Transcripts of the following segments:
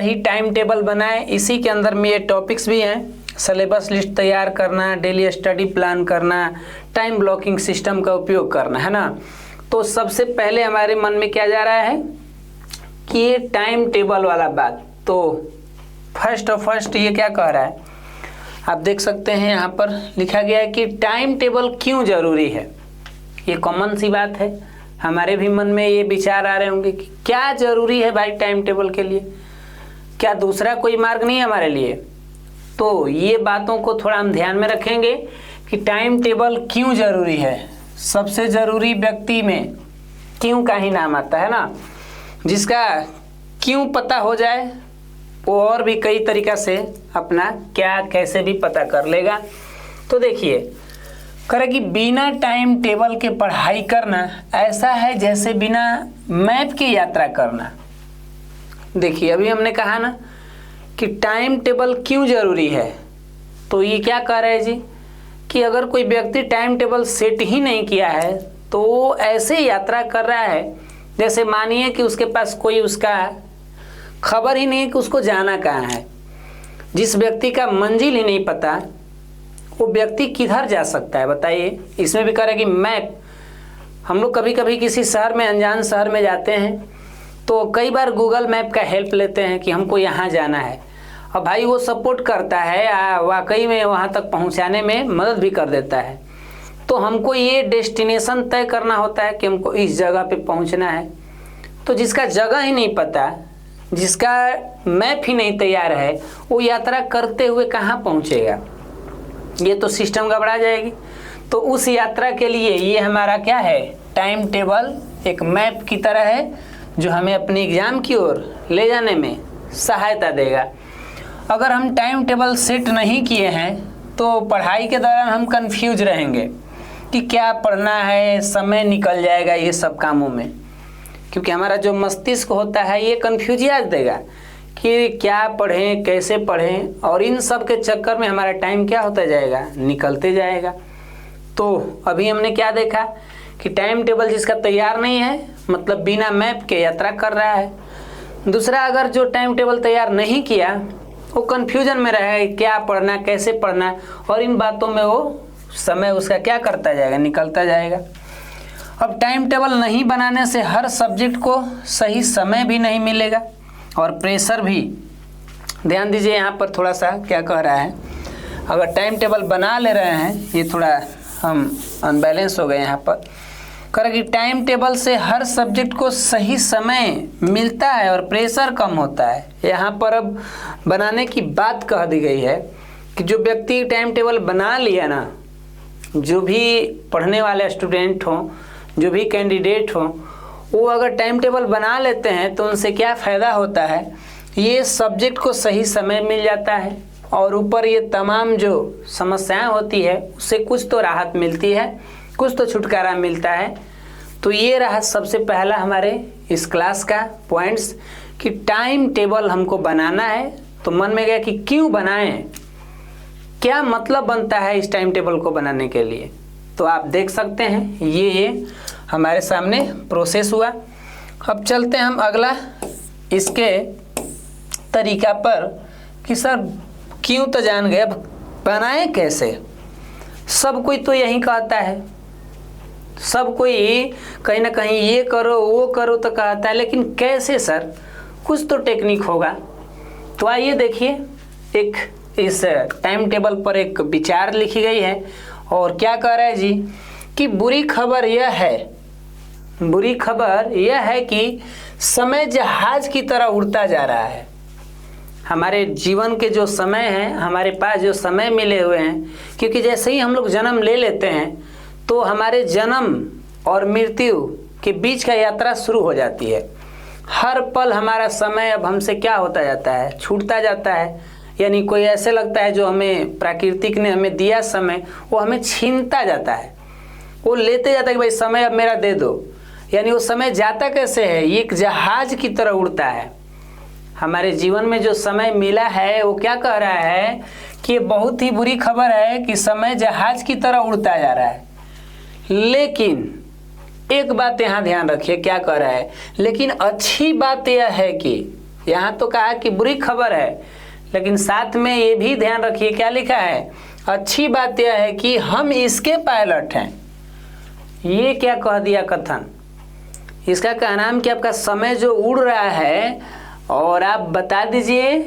ही time table बनाएं। इसी के अंदर में ये टॉपिक्स भी हैं, सिलेबस लिस्ट तैयार करना, डेली स्टडी प्लान करना, टाइम ब्लॉकिंग सिस्टम का उपयोग करना, है ना। तो सबसे पहले हमारे मन में क्या जा रहा है कि ये टाइम टेबल वाला बात, तो फर्स्ट ये क्या कह रहा है, आप देख सकते हैं यहाँ पर लिखा गया है कि टाइम टेबल क्यों ज़रूरी है। ये कॉमन सी बात है, हमारे भी मन में ये विचार आ रहे होंगे कि क्या ज़रूरी है भाई टाइम टेबल के लिए, क्या दूसरा कोई मार्ग नहीं है हमारे लिए। तो ये बातों को थोड़ा हम ध्यान में रखेंगे कि टाइम टेबल क्यों ज़रूरी है। सबसे ज़रूरी व्यक्ति में क्यों का ही नाम आता है ना। जिसका क्यों पता हो जाए वो और भी कई तरीक़ा से अपना क्या कैसे भी पता कर लेगा। तो देखिए करे कि बिना टाइम टेबल के पढ़ाई करना ऐसा है जैसे बिना मैप की यात्रा करना। देखिए अभी हमने कहा ना कि टाइम टेबल क्यों ज़रूरी है, तो ये क्या कह रहे हैं जी कि अगर कोई व्यक्ति टाइम टेबल सेट ही नहीं किया है तो वो ऐसे यात्रा कर रहा है जैसे मानिए कि उसके पास कोई उसका खबर ही नहीं कि उसको जाना कहाँ है। जिस व्यक्ति का मंजिल ही नहीं पता वो व्यक्ति किधर जा सकता है बताइए। इसमें भी कह रहा है कि मैप, हम लोग कभी कभी किसी शहर में, अनजान शहर में जाते हैं तो कई बार गूगल मैप का हेल्प लेते हैं कि हमको यहाँ जाना है, और भाई वो सपोर्ट करता है, वाकई में वहाँ तक पहुँचाने में मदद भी कर देता है। तो हमको ये डेस्टिनेशन तय करना होता है कि हमको इस जगह पे पहुँचना है। तो जिसका जगह ही नहीं पता, जिसका मैप ही नहीं तैयार है, वो यात्रा करते हुए कहाँ पहुँचेगा, ये तो सिस्टम गड़बड़ा जाएगी। तो उस यात्रा के लिए ये हमारा क्या है, टाइम टेबल एक मैप की तरह है जो हमें अपने एग्ज़ाम की ओर ले जाने में सहायता देगा। अगर हम टाइम टेबल सेट नहीं किए हैं तो पढ़ाई के दौरान हम कंफ्यूज रहेंगे कि क्या पढ़ना है, समय निकल जाएगा ये सब कामों में, क्योंकि हमारा जो मस्तिष्क होता है ये कंफ्यूजिया देगा कि क्या पढ़ें, कैसे पढ़ें, और इन सब के चक्कर में हमारा टाइम क्या होता जाएगा, निकलते जाएगा। तो अभी हमने क्या देखा कि टाइम टेबल जिसका तैयार नहीं है मतलब बिना मैप के यात्रा कर रहा है। दूसरा, अगर जो टाइम टेबल तैयार नहीं किया वो कन्फ्यूजन में रहेगा क्या पढ़ना, कैसे पढ़ना, और इन बातों में वो समय उसका क्या करता जाएगा, निकलता जाएगा। अब टाइम टेबल नहीं बनाने से हर सब्जेक्ट को सही समय भी नहीं मिलेगा और प्रेशर भी। ध्यान दीजिए यहाँ पर थोड़ा सा क्या कह रहा है, अगर टाइम टेबल बना ले रहे हैं, ये थोड़ा हम अनबैलेंस हो गए यहाँ पर, कर कि टाइम टेबल से हर सब्जेक्ट को सही समय मिलता है और प्रेशर कम होता है। यहाँ पर अब बनाने की बात कह दी गई है कि जो व्यक्ति टाइम टेबल बना लिया ना, जो भी पढ़ने वाले स्टूडेंट हों, जो भी कैंडिडेट हों, वो अगर टाइम टेबल बना लेते हैं तो उनसे क्या फ़ायदा होता है, ये सब्जेक्ट को सही समय मिल जाता है और ऊपर ये तमाम जो समस्याएं होती है उससे कुछ तो राहत मिलती है, कुछ तो छुटकारा मिलता है। तो ये रहा सबसे पहला हमारे इस क्लास का पॉइंट्स कि टाइम टेबल हमको बनाना है। तो मन में गया कि क्यों बनाएं, क्या मतलब बनता है इस टाइम टेबल को बनाने के लिए। तो आप देख सकते हैं ये हमारे सामने प्रोसेस हुआ। अब चलते हैं हम अगला इसके तरीका पर कि सर क्यों तो जान गए, अब बनाएं कैसे। सब कोई तो यही कहता है, सब कोई कहीं ना कहीं ये करो वो करो तो कहता है, लेकिन कैसे सर, कुछ तो टेक्निक होगा। तो आइए देखिए, एक इस टाइम टेबल पर एक विचार लिखी गई है और क्या कह रहा है जी कि बुरी खबर यह है कि समय जहाज की तरह उड़ता जा रहा है। हमारे जीवन के जो समय हैं, हमारे पास जो समय मिले हुए हैं, क्योंकि जैसे ही हम लोग जन्म ले लेते हैं तो हमारे जन्म और मृत्यु के बीच का यात्रा शुरू हो जाती है। हर पल हमारा समय अब हमसे क्या होता जाता है, छूटता जाता है। यानी कोई ऐसे लगता है जो हमें प्राकृतिक ने हमें दिया समय, वो हमें छीनता जाता है, वो लेते जाता है कि भाई समय अब मेरा दे दो। यानी वो समय जाता कैसे है, ये एक जहाज की तरह उड़ता है। हमारे जीवन में जो समय मिला है वो क्या कह रहा है कि बहुत ही बुरी खबर है कि समय जहाज की तरह उड़ता जा रहा है। लेकिन एक बात यहाँ ध्यान रखिए, क्या कह रहा है, लेकिन अच्छी बात यह है कि यहाँ तो कहा कि बुरी खबर है, लेकिन साथ में ये भी ध्यान रखिए क्या लिखा है, अच्छी बात यह है कि हम इसके पायलट हैं। ये क्या कह दिया कथन, इसका कहना है कि आपका समय जो उड़ रहा है और आप बता दीजिए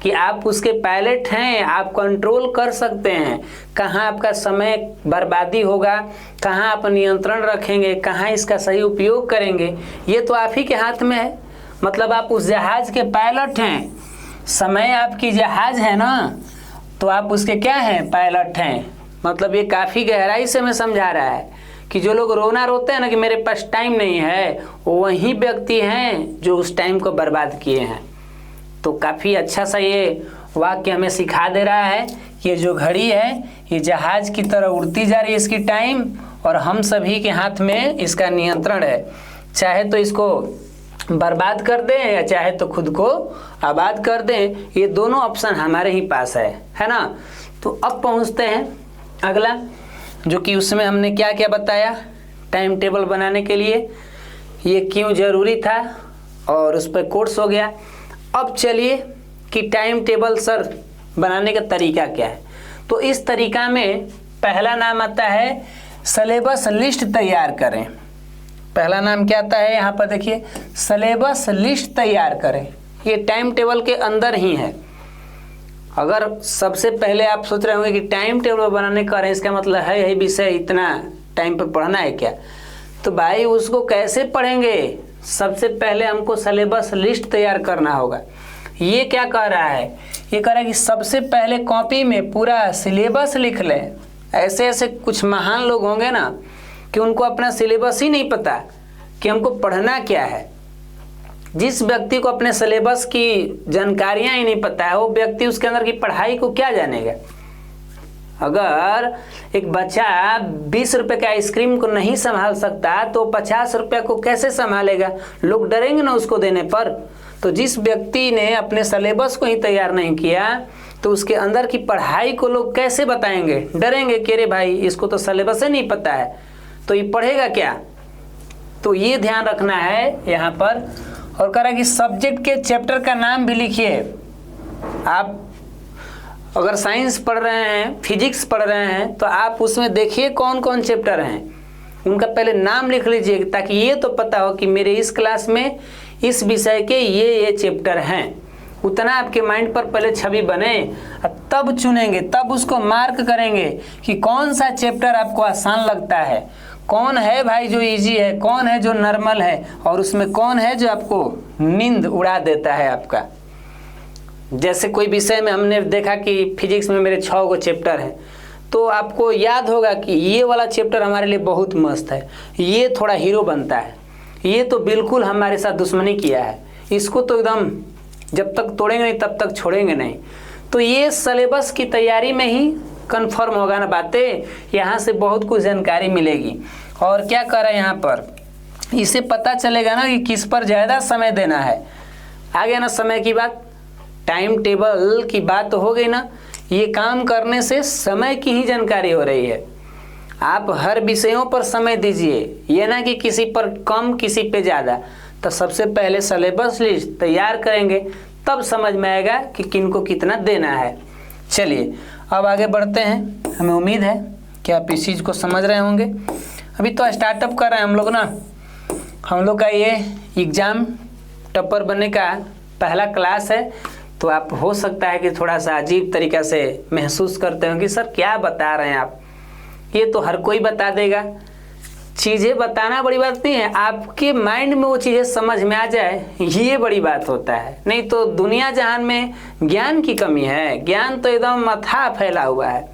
कि आप उसके पायलट हैं, आप कंट्रोल कर सकते हैं कहाँ आपका समय बर्बादी होगा, कहाँ आप नियंत्रण रखेंगे, कहाँ इसका सही उपयोग करेंगे, ये तो आप ही के हाथ में है। मतलब आप उस जहाज के पायलट हैं, समय आपकी जहाज है ना, तो आप उसके क्या हैं, पायलट हैं। मतलब ये काफ़ी गहराई से हमें समझा रहा है कि जो लोग रोना रोते हैं ना कि मेरे पास टाइम नहीं है, वो वही व्यक्ति हैं जो उस टाइम को बर्बाद किए हैं। तो काफ़ी अच्छा सा ये वाक्य हमें सिखा दे रहा है कि ये जो घड़ी है ये जहाज की तरह उड़ती जा रही है इसकी टाइम, और हम सभी के हाथ में इसका नियंत्रण है। चाहे तो इसको बर्बाद कर दें या चाहे तो खुद को आबाद कर दें, ये दोनों ऑप्शन हमारे ही पास है ना। तो अब पहुंचते हैं अगला, जो कि उसमें हमने क्या क्या बताया टाइम टेबल बनाने के लिए, ये क्यों ज़रूरी था और उस पर कोर्स हो गया। अब चलिए कि टाइम टेबल सर बनाने का तरीका क्या है। तो इस तरीका में पहला नाम आता है सिलेबस लिस्ट तैयार करें। पहला नाम क्या आता है यहाँ पर देखिए, सिलेबस लिस्ट तैयार करें। ये टाइम टेबल के अंदर ही है। अगर सबसे पहले आप सोच रहे होंगे कि टाइम टेबल बनाने का है, इसका मतलब है यही विषय इतना टाइम पे पढ़ना है क्या, तो भाई उसको कैसे पढ़ेंगे। सबसे पहले हमको सिलेबस लिस्ट तैयार करना होगा। ये क्या कह रहा है, ये कह रहा है कि सबसे पहले कॉपी में पूरा सिलेबस लिख लें। ऐसे ऐसे कुछ महान लोग होंगे ना कि उनको अपना सिलेबस ही नहीं पता कि हमको पढ़ना क्या है। जिस व्यक्ति को अपने सिलेबस की जानकारियां ही नहीं पता है, वो व्यक्ति उसके अंदर की पढ़ाई को क्या जानेगा। अगर एक बच्चा 20 रुपए के आइसक्रीम को नहीं संभाल सकता तो 50 रुपये को कैसे संभालेगा, लोग डरेंगे ना उसको देने पर। तो जिस व्यक्ति ने अपने सिलेबस को ही तैयार नहीं किया तो उसके अंदर की पढ़ाई को लोग कैसे बताएंगे, डरेंगे कि अरे भाई इसको तो सिलेबस ही नहीं पता है, तो ये पढ़ेगा क्या। तो ये ध्यान रखना है यहाँ पर। और कह रहा है कि सब्जेक्ट के चैप्टर का नाम भी लिखिए। आप अगर साइंस पढ़ रहे हैं, फिजिक्स पढ़ रहे हैं, तो आप उसमें देखिए कौन कौन चैप्टर हैं, उनका पहले नाम लिख लीजिए ताकि ये तो पता हो कि मेरे इस क्लास में इस विषय के ये चैप्टर हैं। उतना आपके माइंड पर पहले छवि बने, तब चुनेंगे, तब उसको मार्क करेंगे कि कौन सा चैप्टर आपको आसान लगता है, कौन है भाई जो इजी है, कौन है जो नॉर्मल है, और उसमें कौन है जो आपको नींद उड़ा देता है आपका। जैसे कोई विषय में हमने देखा कि फिजिक्स में मेरे 6 गो चैप्टर हैं, तो आपको याद होगा कि ये वाला चैप्टर हमारे लिए बहुत मस्त है, ये थोड़ा हीरो बनता है, ये तो बिल्कुल हमारे साथ दुश्मनी किया है, इसको तो एकदम जब तक तोड़ेंगे नहीं तब तक छोड़ेंगे नहीं। तो ये सिलेबस की तैयारी में ही कंफर्म होगा ना बातें, यहाँ से बहुत कुछ जानकारी मिलेगी। और क्या कर रहे हैं यहाँ पर, इसे पता चलेगा ना कि किस पर ज़्यादा समय देना है। आ गया ना समय की बात, टाइम टेबल की बात तो हो गई ना। ये काम करने से समय की ही जानकारी हो रही है। आप हर विषयों पर समय दीजिए, ये ना कि किसी पर कम किसी पे ज़्यादा। तो सबसे पहले सिलेबस लिस्ट तैयार करेंगे, तब समझ में आएगा कि किनको कितना देना है। चलिए अब आगे बढ़ते हैं। हमें उम्मीद है कि आप इस चीज़ को समझ रहे होंगे। अभी तो स्टार्टअप कर रहे हैं हम लोग ना, हम लोग का ये एग्ज़ाम टॉपर बनने का पहला क्लास है। तो आप हो सकता है कि थोड़ा सा अजीब तरीक़ा से महसूस करते हो कि सर क्या बता रहे हैं आप, ये तो हर कोई बता देगा। चीज़ें बताना बड़ी बात नहीं है, आपके माइंड में वो चीज़ें समझ में आ जाए, ये बड़ी बात होता है। नहीं तो दुनिया जहान में ज्ञान की कमी है, ज्ञान तो एकदम अथाह फैला हुआ है,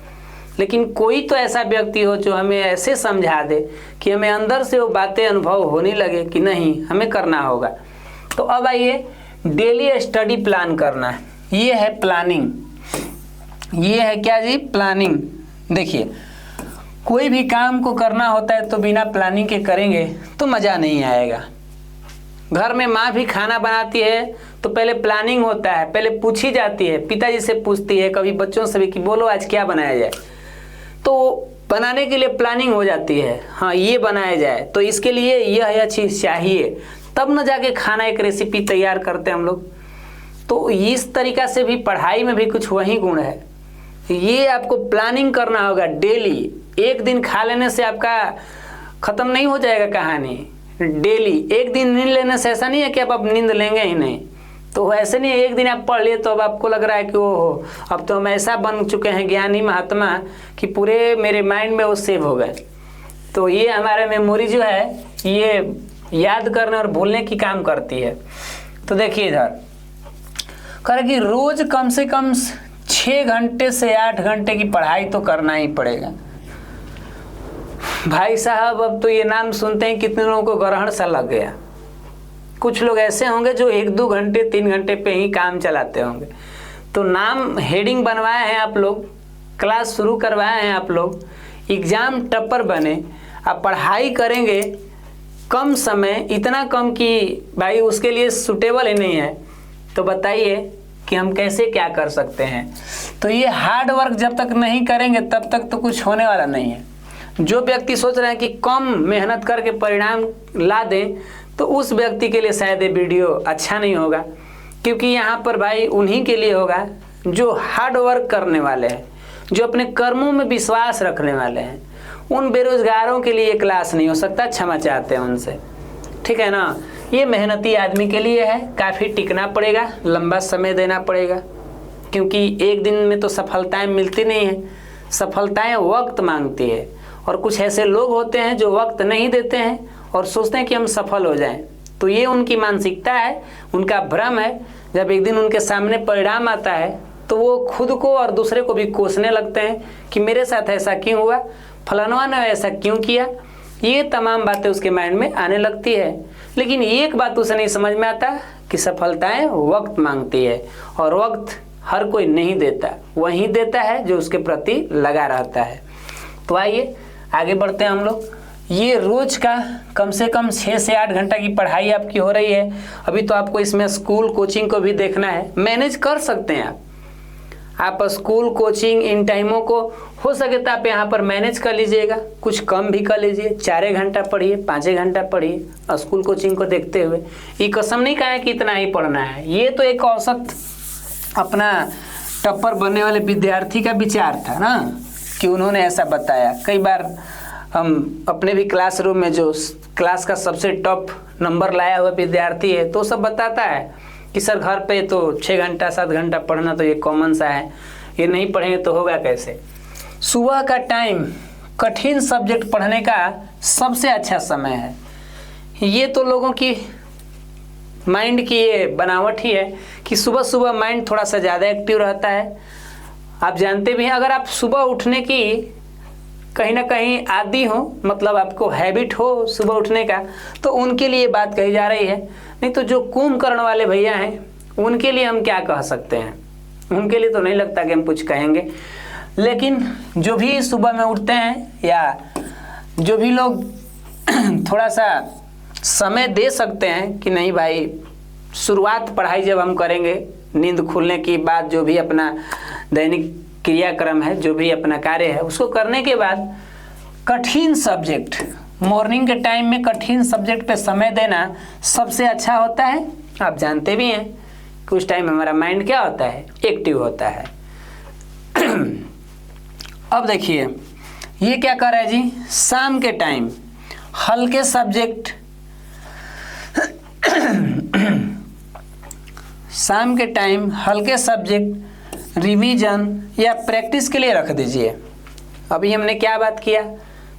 लेकिन कोई तो ऐसा व्यक्ति हो जो हमें ऐसे समझा दे कि हमें अंदर से वो बातें अनुभव होने लगे कि नहीं हमें करना होगा। तो अब आइए, डेली स्टडी प्लान करना है, ये है प्लानिंग। ये है क्या जी, प्लानिंग। देखिए कोई भी काम को करना होता है तो बिना प्लानिंग के करेंगे तो मज़ा नहीं आएगा। घर में माँ भी खाना बनाती है तो पहले प्लानिंग होता है, पहले पूछी जाती है, पिताजी से पूछती है, कभी बच्चों से भी कि बोलो आज क्या बनाया जाए। तो बनाने के लिए प्लानिंग हो जाती है, हाँ ये बनाया जाए, तो इसके लिए यह चीज़ चाहिए, तब न जाके खाना एक रेसिपी तैयार करते हैं हम लोग। तो इस तरीका से भी पढ़ाई में भी कुछ वही गुण है। ये आपको प्लानिंग करना होगा डेली। एक दिन खा लेने से आपका ख़त्म नहीं हो जाएगा कहानी। डेली एक दिन नींद लेने से ऐसा नहीं है कि आप अब नींद लेंगे ही नहीं। तो ऐसे नहीं, एक दिन आप पढ़ लिए तो अब आपको लग रहा है कि ओहो अब तो हम ऐसा बन चुके हैं ज्ञानी महात्मा कि पूरे मेरे माइंड में वो सेव हो गए। तो ये हमारे मेमोरी जो है ये याद करने और भूलने की काम करती है। तो देखिए इधर कह कि रोज कम से कम 6 घंटे से 8 घंटे की पढ़ाई तो करना ही पड़ेगा। भाई साहब अब तो ये नाम सुनते हैं कितने लोगों को ग्रहण सा लग गया। कुछ लोग ऐसे होंगे जो 1-2 घंटे 3 घंटे पे ही काम चलाते होंगे। तो नाम हेडिंग बनवाए हैं आप लोग, क्लास शुरू करवाए हैं आप लोग, एग्ज़ाम टॉपर बने, आप पढ़ाई करेंगे कम समय, इतना कम कि भाई उसके लिए सूटेबल ही नहीं है। तो बताइए कि हम कैसे क्या कर सकते हैं। तो ये हार्ड वर्क जब तक नहीं करेंगे तब तक तो कुछ होने वाला नहीं है। जो व्यक्ति सोच रहे हैं कि कम मेहनत करके परिणाम ला दें तो उस व्यक्ति के लिए शायद ये वीडियो अच्छा नहीं होगा, क्योंकि यहाँ पर भाई उन्हीं के लिए होगा जो हार्ड वर्क करने वाले हैं, जो अपने कर्मों में विश्वास रखने वाले हैं। उन बेरोजगारों के लिए क्लास नहीं हो सकता, क्षमा चाहते हैं उनसे, ठीक है ना। ये मेहनती आदमी के लिए है, काफ़ी टिकना पड़ेगा, लंबा समय देना पड़ेगा, क्योंकि एक दिन में तो सफलताएं मिलती नहीं है, सफलताएं वक्त मांगती है। और कुछ ऐसे लोग होते हैं जो वक्त नहीं देते हैं और सोचते हैं कि हम सफल हो जाएं। तो ये उनकी मानसिकता है, उनका भ्रम है। जब एक दिन उनके सामने परिणाम आता है तो वो खुद को और दूसरे को भी कोसने लगते हैं कि मेरे साथ ऐसा क्यों हुआ, फलाना ने ऐसा क्यों किया। ये तमाम बातें उसके माइंड में आने लगती है। लेकिन एक बात उसे नहीं समझ में आता कि सफलताएं वक्त मांगती है और वक्त हर कोई नहीं देता, वही देता है जो उसके प्रति लगा रहता है। तो आइए आगे बढ़ते हैं हम लोग। ये रोज का कम से कम 6 से 8 घंटा की पढ़ाई आपकी हो रही है। अभी तो आपको इसमें स्कूल कोचिंग को भी देखना है, मैनेज कर सकते हैं आप स्कूल कोचिंग इन टाइमों को हो सके तो आप यहाँ पर मैनेज कर लीजिएगा, कुछ कम भी कर लीजिए, 4 घंटा पढ़िए, 5 घंटा पढ़िए स्कूल कोचिंग को देखते हुए। ये कसम नहीं कहा है कि इतना ही पढ़ना है, ये तो एक औसत अपना टॉपर बनने वाले विद्यार्थी का विचार था ना कि उन्होंने ऐसा बताया। कई बार हम अपने भी क्लासरूम में जो क्लास का सबसे टॉप नंबर लाया हुआ विद्यार्थी है तो सब बताता है कि सर घर पे तो 6 घंटा 7 घंटा पढ़ना तो ये कॉमन सा है, ये नहीं पढ़ेंगे तो होगा कैसे। सुबह का टाइम कठिन सब्जेक्ट पढ़ने का सबसे अच्छा समय है। ये तो लोगों की माइंड की ये बनावट ही है कि सुबह सुबह माइंड थोड़ा सा ज़्यादा एक्टिव रहता है। आप जानते भी हैं, अगर आप सुबह उठने की कहीं ना कहीं आदी हो, मतलब आपको हैबिट हो सुबह उठने का, तो उनके लिए बात कही जा रही है। नहीं तो जो कुंभकर्ण वाले भैया हैं उनके लिए हम क्या कह सकते हैं, उनके लिए तो नहीं लगता कि हम कुछ कहेंगे। लेकिन जो भी सुबह में उठते हैं या जो भी लोग थोड़ा सा समय दे सकते हैं कि नहीं भाई शुरुआत पढ़ाई जब हम करेंगे नींद खुलने की बाद, जो भी अपना दैनिक क्रियाक्रम है, जो भी अपना कार्य है उसको करने के बाद कठिन सब्जेक्ट मॉर्निंग के टाइम में कठिन सब्जेक्ट पे समय देना सबसे अच्छा होता है। आप जानते भी हैं कि उस टाइम हमारा माइंड क्या होता है, एक्टिव होता है। अब देखिए ये क्या कर रहा है जी, शाम के टाइम हल्के सब्जेक्ट शाम के टाइम हल्के सब्जेक्ट रिवीजन या प्रैक्टिस के लिए रख दीजिए। अभी हमने क्या बात किया,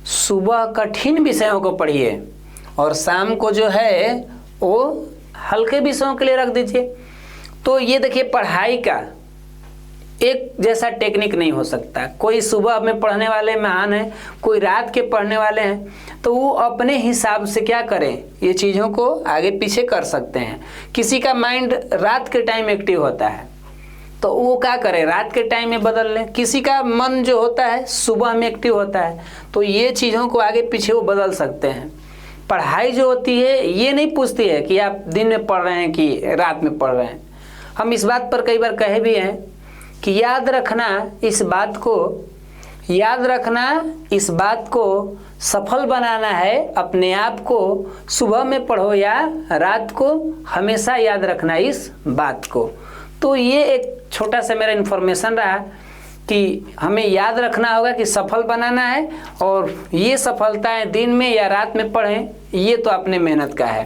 सुबह कठिन विषयों को पढ़िए और शाम को जो है वो हल्के विषयों के लिए रख दीजिए। तो ये देखिए पढ़ाई का एक जैसा टेक्निक नहीं हो सकता। कोई सुबह में पढ़ने वाले महान है, कोई रात के पढ़ने वाले हैं, तो वो अपने हिसाब से क्या करें, ये चीज़ों को आगे पीछे कर सकते हैं। किसी का माइंड रात के टाइम एक्टिव होता है तो वो क्या करे, रात के टाइम में बदल लें। किसी का मन जो होता है सुबह में एक्टिव होता है, तो ये चीज़ों को आगे पीछे वो बदल सकते हैं। पढ़ाई जो होती है ये नहीं पूछती है कि आप दिन में पढ़ रहे हैं कि रात में पढ़ रहे हैं। हम इस बात पर कई बार कहे भी हैं कि याद रखना इस बात को सफल बनाना है अपने आप को। सुबह में पढ़ो या रात को, हमेशा याद रखना इस बात को। तो ये एक छोटा सा मेरा इन्फॉर्मेशन रहा कि हमें याद रखना होगा कि सफल बनाना है, और ये सफलताएं दिन में या रात में पढ़ें, ये तो अपने मेहनत का है।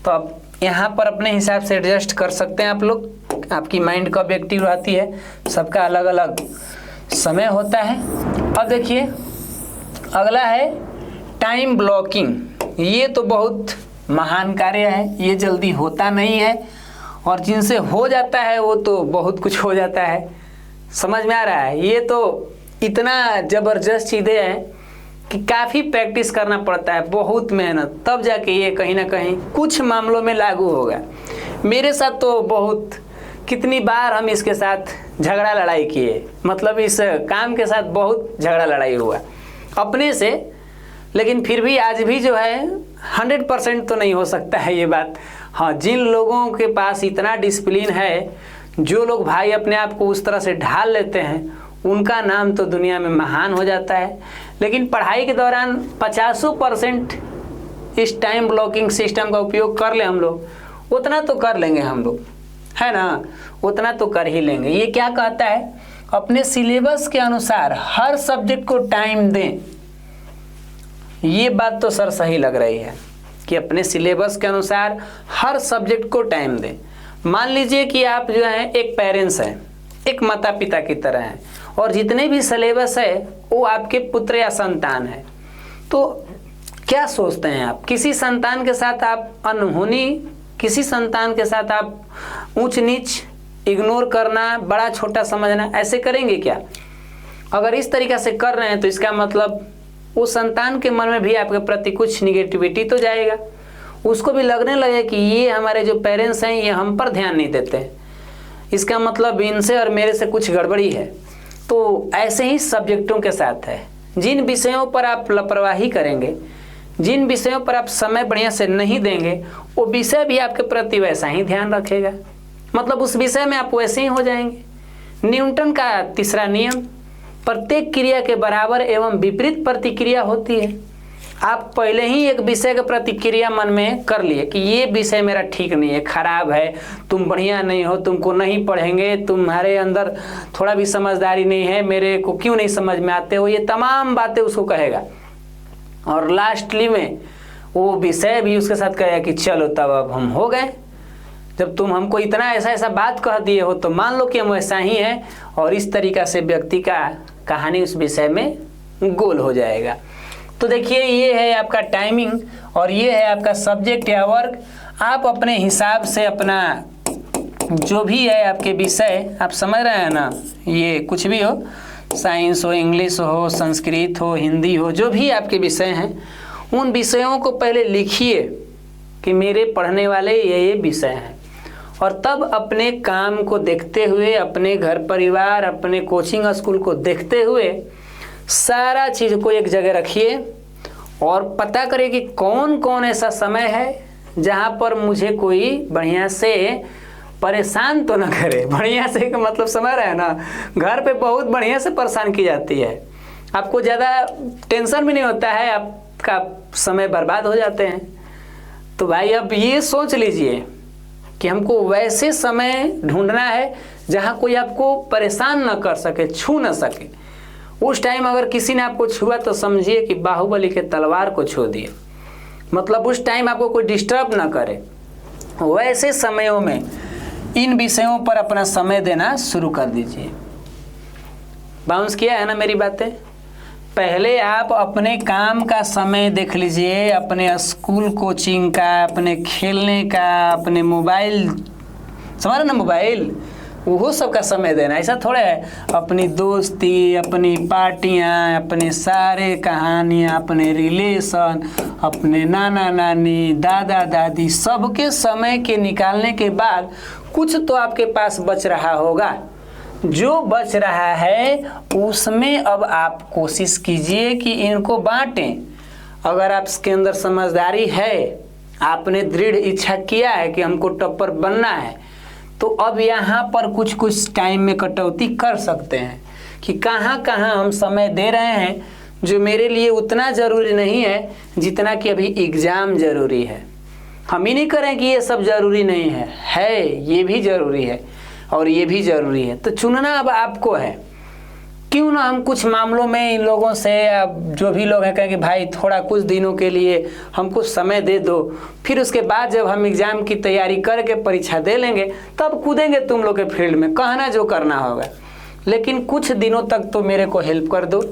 तो अब यहाँ पर अपने हिसाब से एडजस्ट कर सकते हैं आप लोग, आपकी माइंड कब एक्टिव रहती है, सबका अलग अलग समय होता है। अब देखिए अगला है टाइम ब्लॉकिंग। ये तो बहुत महान कार्य है, ये जल्दी होता नहीं है, और जिनसे हो जाता है वो तो बहुत कुछ हो जाता है। समझ में आ रहा है? ये तो इतना ज़बरदस्त चीज़ें हैं कि काफ़ी प्रैक्टिस करना पड़ता है, बहुत मेहनत, तब जाके ये कहीं ना कहीं कुछ मामलों में लागू होगा। मेरे साथ तो बहुत, कितनी बार हम इसके साथ झगड़ा लड़ाई किए, मतलब इस काम के साथ बहुत झगड़ा लड़ाई हुआ अपने से, लेकिन फिर भी आज भी जो है 100% तो नहीं हो सकता है ये बात। हाँ, जिन लोगों के पास इतना डिसिप्लिन है, जो लोग भाई अपने आप को उस तरह से ढाल लेते हैं, उनका नाम तो दुनिया में महान हो जाता है। लेकिन पढ़ाई के दौरान 50% इस टाइम ब्लॉकिंग सिस्टम का उपयोग कर ले हम लोग, उतना तो कर लेंगे हम लोग, है ना, उतना तो कर ही लेंगे। ये क्या कहता है, अपने सिलेबस के अनुसार हर सब्जेक्ट को टाइम दें। ये बात तो सर सही लग रही है कि अपने सिलेबस के अनुसार हर सब्जेक्ट को टाइम दें। मान लीजिए कि आप जो है एक पेरेंट्स हैं, एक माता पिता की तरह हैं, और जितने भी सिलेबस है वो आपके पुत्र या संतान है, तो क्या सोचते हैं आप, किसी संतान के साथ आप अनहोनी, किसी संतान के साथ आप ऊंच नीच, इग्नोर करना, बड़ा छोटा समझना, ऐसे करेंगे क्या? अगर इस तरीक़ा से कर रहे हैं तो इसका मतलब उस संतान के मन में भी आपके प्रति कुछ निगेटिविटी तो जाएगा, उसको भी लगने लगे कि ये हमारे जो पेरेंट्स हैं ये हम पर ध्यान नहीं देते, इसका मतलब इनसे और मेरे से कुछ गड़बड़ी है। तो ऐसे ही सब्जेक्टों के साथ है, जिन विषयों पर आप लापरवाही करेंगे, जिन विषयों पर आप समय बढ़िया से नहीं देंगे, वो विषय भी आपके प्रति वैसा ही ध्यान रखेगा, मतलब उस विषय में आप वैसे ही हो जाएंगे। न्यूटन का तीसरा नियम, प्रत्येक क्रिया के बराबर एवं विपरीत प्रतिक्रिया होती है। आप पहले ही एक विषय का प्रतिक्रिया मन में कर लिए कि ये विषय मेरा ठीक नहीं है, खराब है, तुम बढ़िया नहीं हो, तुमको नहीं पढ़ेंगे, तुम्हारे अंदर थोड़ा भी समझदारी नहीं है, मेरे को क्यों नहीं समझ में आते हो, ये तमाम बातें उसको कहेगा। और लास्टली में वो विषय भी उसके साथ कहेगा कि चलो तब अब हम हो गए, जब तुम हमको इतना ऐसा ऐसा बात कह दिए हो तो मान लो कि हम ऐसा ही हैं। और इस तरीक़ा से व्यक्ति का कहानी उस विषय में गोल हो जाएगा। तो देखिए ये है आपका टाइमिंग, और ये है आपका सब्जेक्ट या वर्क। आप अपने हिसाब से अपना जो भी है आपके विषय, आप समझ रहे हैं ना, ये कुछ भी हो, साइंस हो, इंग्लिश हो, संस्कृत हो, हिंदी हो, जो भी आपके विषय हैं, उन विषयों को पहले लिखिए कि मेरे पढ़ने वाले ये विषय हैं, और तब अपने काम को देखते हुए, अपने घर परिवार, अपने कोचिंग स्कूल को देखते हुए सारा चीज़ को एक जगह रखिए और पता करिए कि कौन कौन ऐसा समय है जहाँ पर मुझे कोई बढ़िया से परेशान तो ना करे। बढ़िया से का मतलब समझ रहे हैं ना, घर पे बहुत बढ़िया से परेशान की जाती है, आपको ज़्यादा टेंशन भी नहीं होता है, आपका समय बर्बाद हो जाते हैं। तो भाई अब ये सोच लीजिए कि हमको वैसे समय ढूंढना है जहाँ कोई आपको परेशान ना कर सके, छू ना सके। उस टाइम अगर किसी ने आपको छुआ तो समझिए कि बाहुबली के तलवार को छू दिए, मतलब उस टाइम आपको कोई डिस्टर्ब ना करे। वैसे समयों में इन विषयों पर अपना समय देना शुरू कर दीजिए। बाउंस किया है ना मेरी बातें? पहले आप अपने काम का समय देख लीजिए, अपने स्कूल कोचिंग का, अपने खेलने का, अपने मोबाइल, समझ रहे ना, मोबाइल वो सब का समय देना। ऐसा थोड़ा है अपनी दोस्ती, अपनी पार्टियाँ, अपने सारे कहानियाँ, अपने रिलेशन, अपने नाना नानी, दादा दादी, सबके समय के निकालने के बाद कुछ तो आपके पास बच रहा होगा। जो बच रहा है उसमें अब आप कोशिश कीजिए कि इनको बांटें। अगर आपके अंदर समझदारी है, आपने दृढ़ इच्छा किया है कि हमको टॉपर बनना है, तो अब यहाँ पर कुछ कुछ टाइम में कटौती कर सकते हैं कि कहाँ कहाँ हम समय दे रहे हैं जो मेरे लिए उतना ज़रूरी नहीं है जितना कि अभी एग्ज़ाम ज़रूरी है। हम ही नहीं करें कि ये सब ज़रूरी नहीं है, ये भी ज़रूरी है। और ये भी ज़रूरी है। तो चुनना अब आपको है। क्यों ना हम कुछ मामलों में इन लोगों से, अब जो भी लोग हैं, कहें कि भाई थोड़ा कुछ दिनों के लिए हमको समय दे दो, फिर उसके बाद जब हम एग्ज़ाम की तैयारी करके परीक्षा दे लेंगे तब कूदेंगे तुम लोग के फील्ड में, कहना जो करना होगा। लेकिन कुछ दिनों तक तो मेरे को हेल्प कर दो,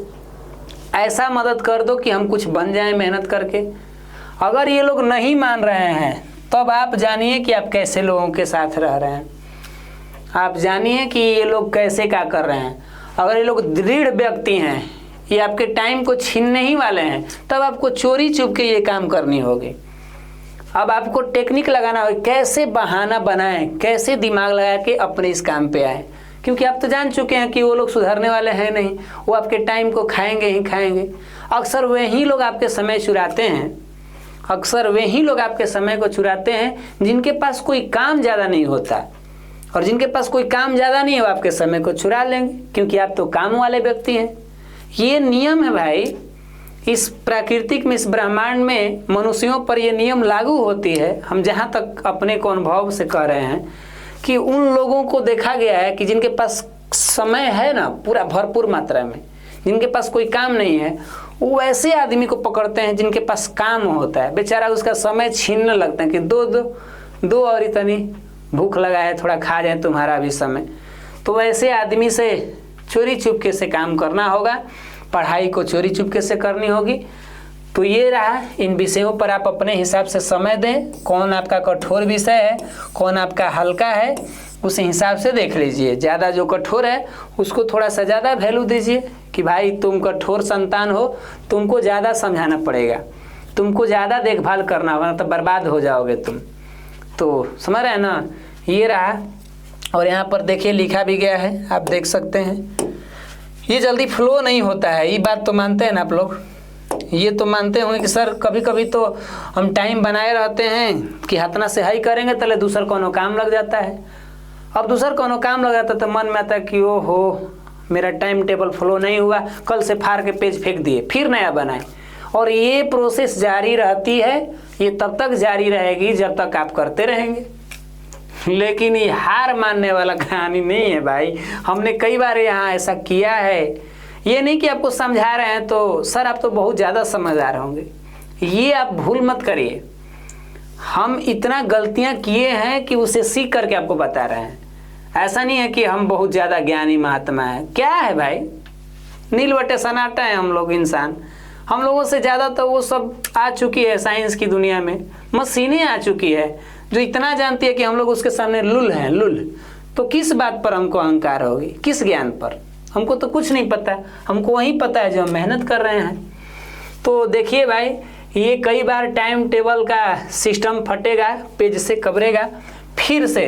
ऐसा मदद कर दो कि हम कुछ बन जाएं मेहनत करके। अगर ये लोग नहीं मान रहे हैं तब आप जानिए कि आप कैसे लोगों के साथ रह रहे हैं, आप जानिए कि ये लोग कैसे क्या कर रहे हैं। अगर ये लोग दृढ़ व्यक्ति हैं, ये आपके टाइम को छीनने ही वाले हैं, तब आपको चोरी चुप के ये काम करनी होगी। अब आपको टेक्निक लगाना होगा, कैसे बहाना बनाएं, कैसे दिमाग लगा के अपने इस काम पे आए, क्योंकि आप तो जान चुके हैं कि वो लोग सुधरने वाले हैं नहीं, वो आपके टाइम को खाएंगे ही खाएंगे। अक्सर वही लोग आपके समय चुराते हैं, अक्सर वही लोग आपके समय को चुराते हैं जिनके पास कोई काम ज़्यादा नहीं होता, और जिनके पास कोई काम ज़्यादा नहीं है वो आपके समय को चुरा लेंगे, क्योंकि आप तो काम वाले व्यक्ति हैं। ये नियम है भाई, इस प्राकृतिक में, इस ब्रह्मांड में मनुष्यों पर ये नियम लागू होती है। हम जहाँ तक अपने को अनुभव से कह रहे हैं कि उन लोगों को देखा गया है कि जिनके पास समय है ना पूरा भरपूर मात्रा में, जिनके पास कोई काम नहीं है, वो ऐसे आदमी को पकड़ते हैं जिनके पास काम होता है, बेचारा उसका समय छीनने लगता है कि दो और इतनी भूख लगा है, थोड़ा खा जाए तुम्हारा भी समय। तो वैसे आदमी से चोरी चुपके से काम करना होगा, पढ़ाई को चोरी चुपके से करनी होगी। तो ये रहा, इन विषयों पर आप अपने हिसाब से समय दें, कौन आपका कठोर विषय है, कौन आपका हल्का है, उस हिसाब से देख लीजिए। ज़्यादा जो कठोर है उसको थोड़ा सा ज़्यादा वैल्यू दीजिए कि भाई तुम कठोर संतान हो, तुमको ज़्यादा समझाना पड़ेगा, तुमको ज़्यादा देखभाल करना होगा, तो बर्बाद हो जाओगे तुम। तो समझ रहे हैं ना, ये रहा। और यहाँ पर देखिए लिखा भी गया है, आप देख सकते हैं। ये जल्दी फ्लो नहीं होता है, ये बात तो मानते हैं ना आप लोग, ये तो मानते होंगे कि सर कभी कभी तो हम टाइम बनाए रहते हैं कि हतना से हाई करेंगे तले दूसर कोनो काम लग जाता है। अब दूसर कोनो काम लग जाता तो मन में आता कि ओ हो मेरा टाइम टेबल फ्लो नहीं हुआ, कल से फाड़ के पेज फेंक दिए, फिर नया बनाए। और ये प्रोसेस जारी रहती है, ये तब तक जारी रहेगी जब तक आप करते रहेंगे। लेकिन ये हार मानने वाला कहानी नहीं है भाई। हमने कई बार यहाँ ऐसा किया है। ये नहीं कि आपको समझा रहे हैं तो सर आप तो बहुत ज़्यादा समझदार होंगे, ये आप भूल मत करिए। हम इतना गलतियाँ किए हैं कि उसे सीख करके आपको बता रहे हैं। ऐसा नहीं है कि हम बहुत ज़्यादा ज्ञानी महात्मा हैं। क्या है भाई, नीलवटे सन्नाटा है हम लोग इंसान। हम लोगों से ज़्यादा तो वो सब आ चुकी है साइंस की दुनिया में, मशीनें आ चुकी है जो इतना जानती है कि हम लोग उसके सामने लुल हैं, लुल। तो किस बात पर हमको अहंकार होगी, किस ज्ञान पर? हमको तो कुछ नहीं पता, हमको वही पता है जो हम मेहनत कर रहे हैं। तो देखिए भाई, ये कई बार टाइम टेबल का सिस्टम फटेगा, पेज से कबरेगा फिर से।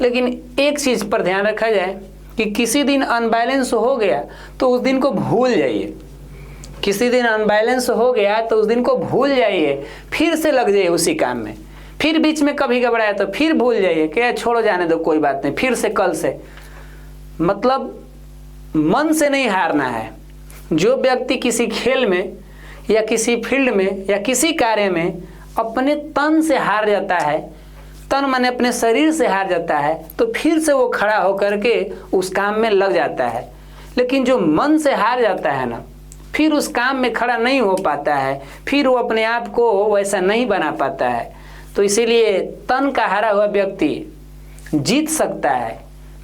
लेकिन एक चीज़ पर ध्यान रखा जाए कि किसी दिन अनबैलेंस हो गया तो उस दिन को भूल जाइए। किसी दिन अनबैलेंस हो गया तो उस दिन को भूल जाइए, फिर से लग जाइए उसी काम में। फिर बीच में कभी घबराया तो फिर भूल जाइए कि छोड़ो जाने दो कोई बात नहीं, फिर से कल से। मतलब मन से नहीं हारना है। जो व्यक्ति किसी खेल में या किसी फील्ड में या किसी कार्य में अपने तन से हार जाता है, तन माने अपने शरीर से हार जाता है, तो फिर से वो खड़ा होकर के उस काम में लग जाता है। लेकिन जो मन से हार जाता है ना, फिर उस काम में खड़ा नहीं हो पाता है, फिर वो अपने आप को वैसा नहीं बना पाता है। तो इसीलिए तन का हारा हुआ व्यक्ति जीत सकता है,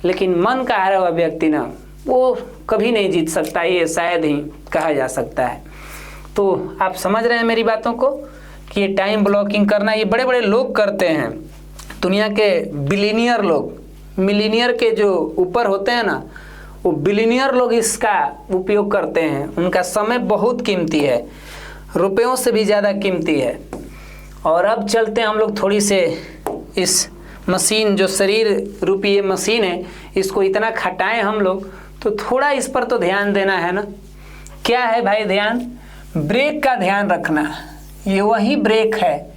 लेकिन मन का हारा हुआ व्यक्ति ना, वो कभी नहीं जीत सकता, ये शायद ही कहा जा सकता है। तो आप समझ रहे हैं मेरी बातों को कि ये टाइम ब्लॉकिंग करना ये बड़े बड़े लोग करते हैं। दुनिया के बिलियनियर लोग, मिलीनियर के जो ऊपर होते हैं ना, वो बिलियनियर लोग इसका उपयोग करते हैं। उनका समय बहुत कीमती है, रुपयों से भी ज़्यादा कीमती है। और अब चलते हैं हम लोग थोड़ी से इस मशीन, जो शरीर रूपी ये मशीन है, इसको इतना खटाएं हम लोग, तो थोड़ा इस पर तो ध्यान देना है ना। क्या है भाई ध्यान? ब्रेक का ध्यान रखना। ये वही ब्रेक है,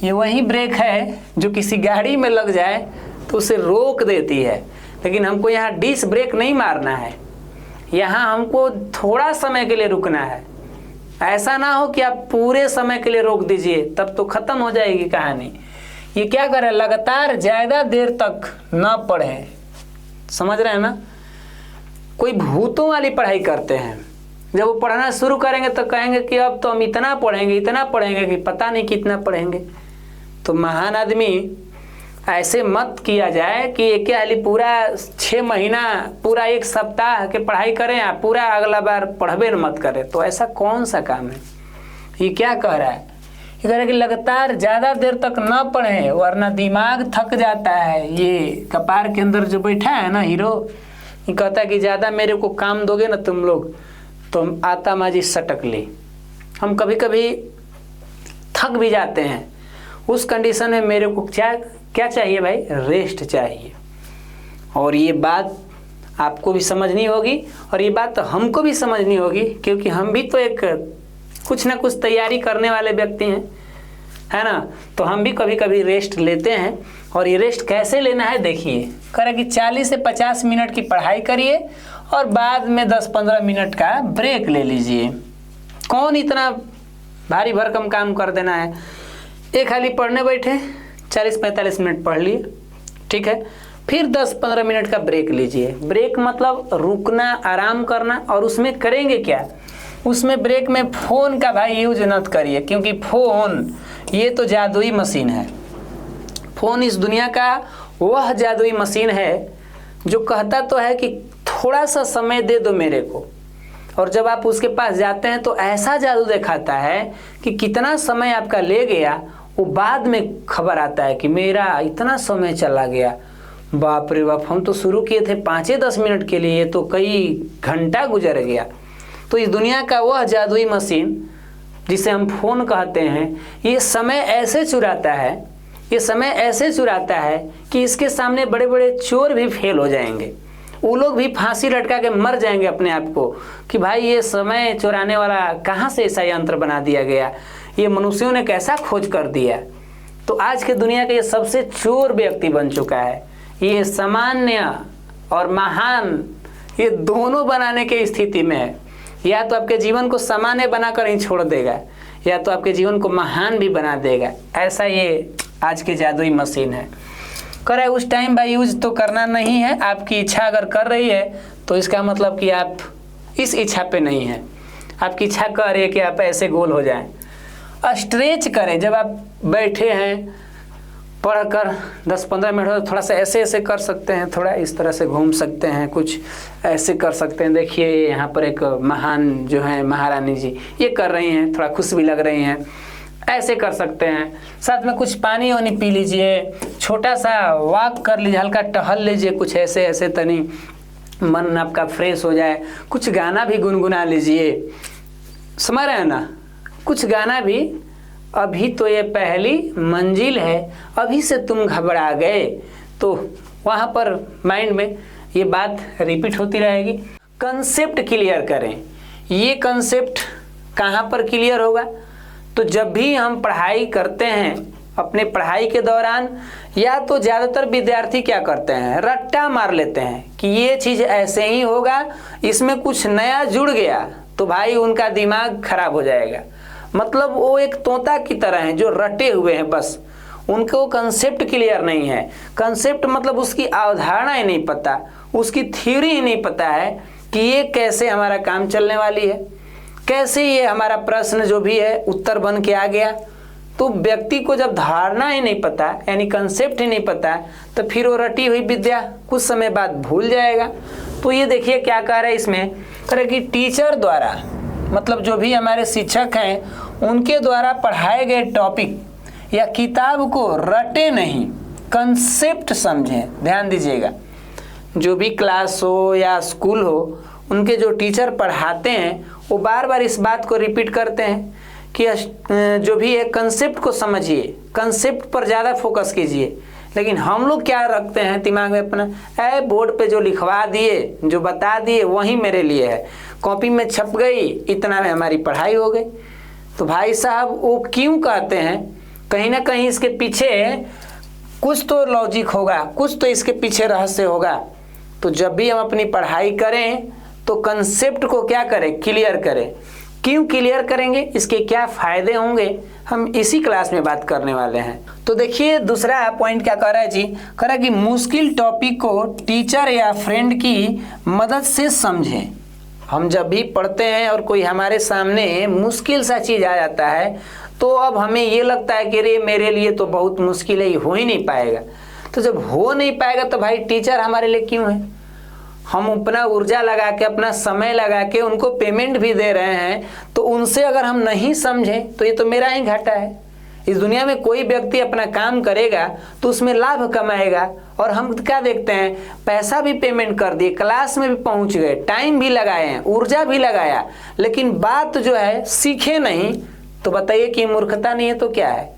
ये वही ब्रेक है जो किसी गाड़ी में लग जाए तो उसे रोक देती है। लेकिन हमको यहाँ डिस्क ब्रेक नहीं मारना है, यहाँ हमको थोड़ा समय के लिए रुकना है। ऐसा ना हो कि आप पूरे समय के लिए रोक दीजिए, तब तो ख़त्म हो जाएगी कहानी। ये क्या करें, लगातार ज़्यादा देर तक ना पढ़ें, समझ रहे हैं ना? कोई भूतों वाली पढ़ाई करते हैं। जब वो पढ़ना शुरू करेंगे तो कहेंगे कि अब तो हम इतना पढ़ेंगे कि पता नहीं कितना पढ़ेंगे। तो महान आदमी ऐसे मत किया जाए कि एक हाली पूरा 6 महीना पूरा 1 सप्ताह के पढ़ाई करें आप, पूरा अगला बार पढ़बे मत करें। तो ऐसा कौन सा काम है? ये क्या कह रहा है? ये कह रहा है कि लगातार ज़्यादा देर तक न पढ़ें वरना दिमाग थक जाता है। ये कपार के अंदर जो बैठा है ना हीरो, ये कहता है कि ज़्यादा मेरे को काम दोगे ना तुम लोग तो आता माजी सटक ले। हम कभी कभी थक भी जाते हैं, उस कंडीशन में मेरे को क्या चाहिए भाई? रेस्ट चाहिए। और ये बात आपको भी समझनी होगी और ये बात हमको भी समझनी होगी, क्योंकि हम भी तो एक कुछ ना कुछ तैयारी करने वाले व्यक्ति हैं, है ना? तो हम भी कभी कभी रेस्ट लेते हैं। और ये रेस्ट कैसे लेना है देखिए, करें कि 40 से 50 मिनट की पढ़ाई करिए और बाद में 10-15 मिनट का ब्रेक ले लीजिए। कौन इतना भारी भरकम काम कर देना है? एक हाली पढ़ने बैठे 40-45 मिनट पढ़ लिए, ठीक है, फिर 10-15 मिनट का ब्रेक लीजिए। ब्रेक मतलब रुकना, आराम करना। और उसमें करेंगे क्या? उसमें ब्रेक में फ़ोन का भाई यूज मत करिए, क्योंकि फ़ोन ये तो जादुई मशीन है। फ़ोन इस दुनिया का वह जादुई मशीन है जो कहता तो है कि थोड़ा सा समय दे दो मेरे को, और जब आप उसके पास जाते हैं तो ऐसा जादू दिखाता है कि कितना समय आपका ले गया वो बाद में खबर आता है कि मेरा इतना समय चला गया। बाप रे बाप, हम तो शुरू किए थे 5-10 मिनट के लिए, तो कई घंटा गुजर गया। तो इस दुनिया का वह जादुई मशीन जिसे हम फ़ोन कहते हैं, ये समय ऐसे चुराता है, ये समय ऐसे चुराता है कि इसके सामने बड़े बड़े चोर भी फेल हो जाएंगे। वो लोग भी फांसी लटका के मर जाएंगे अपने आप को कि भाई ये समय चुराने वाला कहाँ से ऐसा यंत्र बना दिया गया, ये मनुष्यों ने कैसा खोज कर दिया। तो आज के दुनिया का ये सबसे चोर व्यक्ति बन चुका है। ये सामान्य और महान ये दोनों बनाने की स्थिति में है। या तो आपके जीवन को सामान्य बनाकर ही छोड़ देगा, या तो आपके जीवन को महान भी बना देगा। ऐसा ये आज की जादुई मशीन है। करे उस टाइम भाई यूज तो करना नहीं है। आपकी इच्छा अगर कर रही है तो इसका मतलब कि आप इस इच्छा पे नहीं हैं। आपकी इच्छा कर रही है कि आप ऐसे गोल हो जाएं। स्ट्रेच करें। जब आप बैठे हैं पढ़कर 10-15 मिनट हो, थोड़ा सा ऐसे ऐसे कर सकते हैं, थोड़ा इस तरह से घूम सकते हैं, कुछ ऐसे कर सकते हैं। देखिए यहाँ पर एक महान जो है महारानी जी ये कर रही हैं, थोड़ा खुश भी लग रही हैं, ऐसे कर सकते हैं। साथ में कुछ पानी वानी पी लीजिए, छोटा सा वॉक कर लीजिए, हल्का टहल लीजिए, कुछ ऐसे ऐसे तनी मन आपका फ्रेश हो जाए। कुछ गाना भी गुनगुना लीजिए, समझ रहे हैं ना? कुछ गाना भी, अभी तो ये पहली मंजिल है, अभी से तुम घबरा गए, तो वहाँ पर माइंड में ये बात रिपीट होती रहेगी। कंसेप्ट क्लियर करें। ये कंसेप्ट कहाँ पर क्लियर होगा? तो जब भी हम पढ़ाई करते हैं अपने पढ़ाई के दौरान, या तो ज़्यादातर विद्यार्थी क्या करते हैं, रट्टा मार लेते हैं कि ये चीज़ ऐसे ही होगा, इसमें कुछ नया जुड़ गया तो भाई उनका दिमाग खराब हो जाएगा। मतलब वो एक तोता की तरह हैं जो रटे हुए हैं, बस उनको कंसेप्ट क्लियर नहीं है। कंसेप्ट मतलब उसकी अवधारणा ही नहीं पता, उसकी थ्योरी ही नहीं पता है कि ये कैसे हमारा काम चलने वाली है, कैसे ये हमारा प्रश्न जो भी है उत्तर बन के आ गया। तो व्यक्ति को जब धारणा ही नहीं पता, यानी कंसेप्ट ही नहीं पता, तो फिर वो रटी हुई विद्या कुछ समय बाद भूल जाएगा। तो ये देखिए क्या कह रहा है इसमें, कह रहा है कि टीचर द्वारा, मतलब जो भी हमारे शिक्षक हैं उनके द्वारा पढ़ाए गए टॉपिक या किताब को रटे नहीं, कंसेप्ट समझें। ध्यान दीजिएगा, जो भी क्लास हो या स्कूल हो, उनके जो टीचर पढ़ाते हैं वो बार बार इस बात को रिपीट करते हैं कि जो भी है कंसेप्ट को समझिए, कंसेप्ट पर ज़्यादा फोकस कीजिए। लेकिन हम लोग क्या रखते हैं दिमाग में अपना, बोर्ड पे जो लिखवा दिए, जो बता दिए वही मेरे लिए है, कॉपी में छप गई, इतना में हमारी पढ़ाई हो गई। तो भाई साहब वो क्यों कहते हैं, कहीं ना कहीं इसके पीछे कुछ तो लॉजिक होगा, कुछ तो इसके पीछे रहस्य होगा। तो जब भी हम अपनी पढ़ाई करें तो कंसेप्ट को क्या करें, क्लियर करें। क्यों क्लियर करेंगे, इसके क्या फायदे होंगे, हम इसी क्लास में बात करने वाले हैं। तो देखिए दूसरा पॉइंट क्या कह रहा है जी, कह रहा है कि मुश्किल टॉपिक को टीचर या फ्रेंड की मदद से समझें। हम जब भी पढ़ते हैं और कोई हमारे सामने मुश्किल सा चीज़ आ जाता है तो अब हमें ये लगता है कि अरे मेरे लिए तो बहुत मुश्किल है, ये हो ही नहीं पाएगा। तो जब हो नहीं पाएगा तो भाई टीचर हमारे लिए क्यों है? हम अपना ऊर्जा लगा के, अपना समय लगा के उनको पेमेंट भी दे रहे हैं, तो उनसे अगर हम नहीं समझें तो ये तो मेरा ही घाटा है। इस दुनिया में कोई व्यक्ति अपना काम करेगा तो उसमें लाभ कमाएगा, और हम क्या देखते हैं, पैसा भी पेमेंट कर दिए, क्लास में भी पहुंच गए, टाइम भी लगाए हैं, ऊर्जा भी लगाया, लेकिन बात जो है सीखे नहीं, तो बताइए कि मूर्खता नहीं है तो क्या है?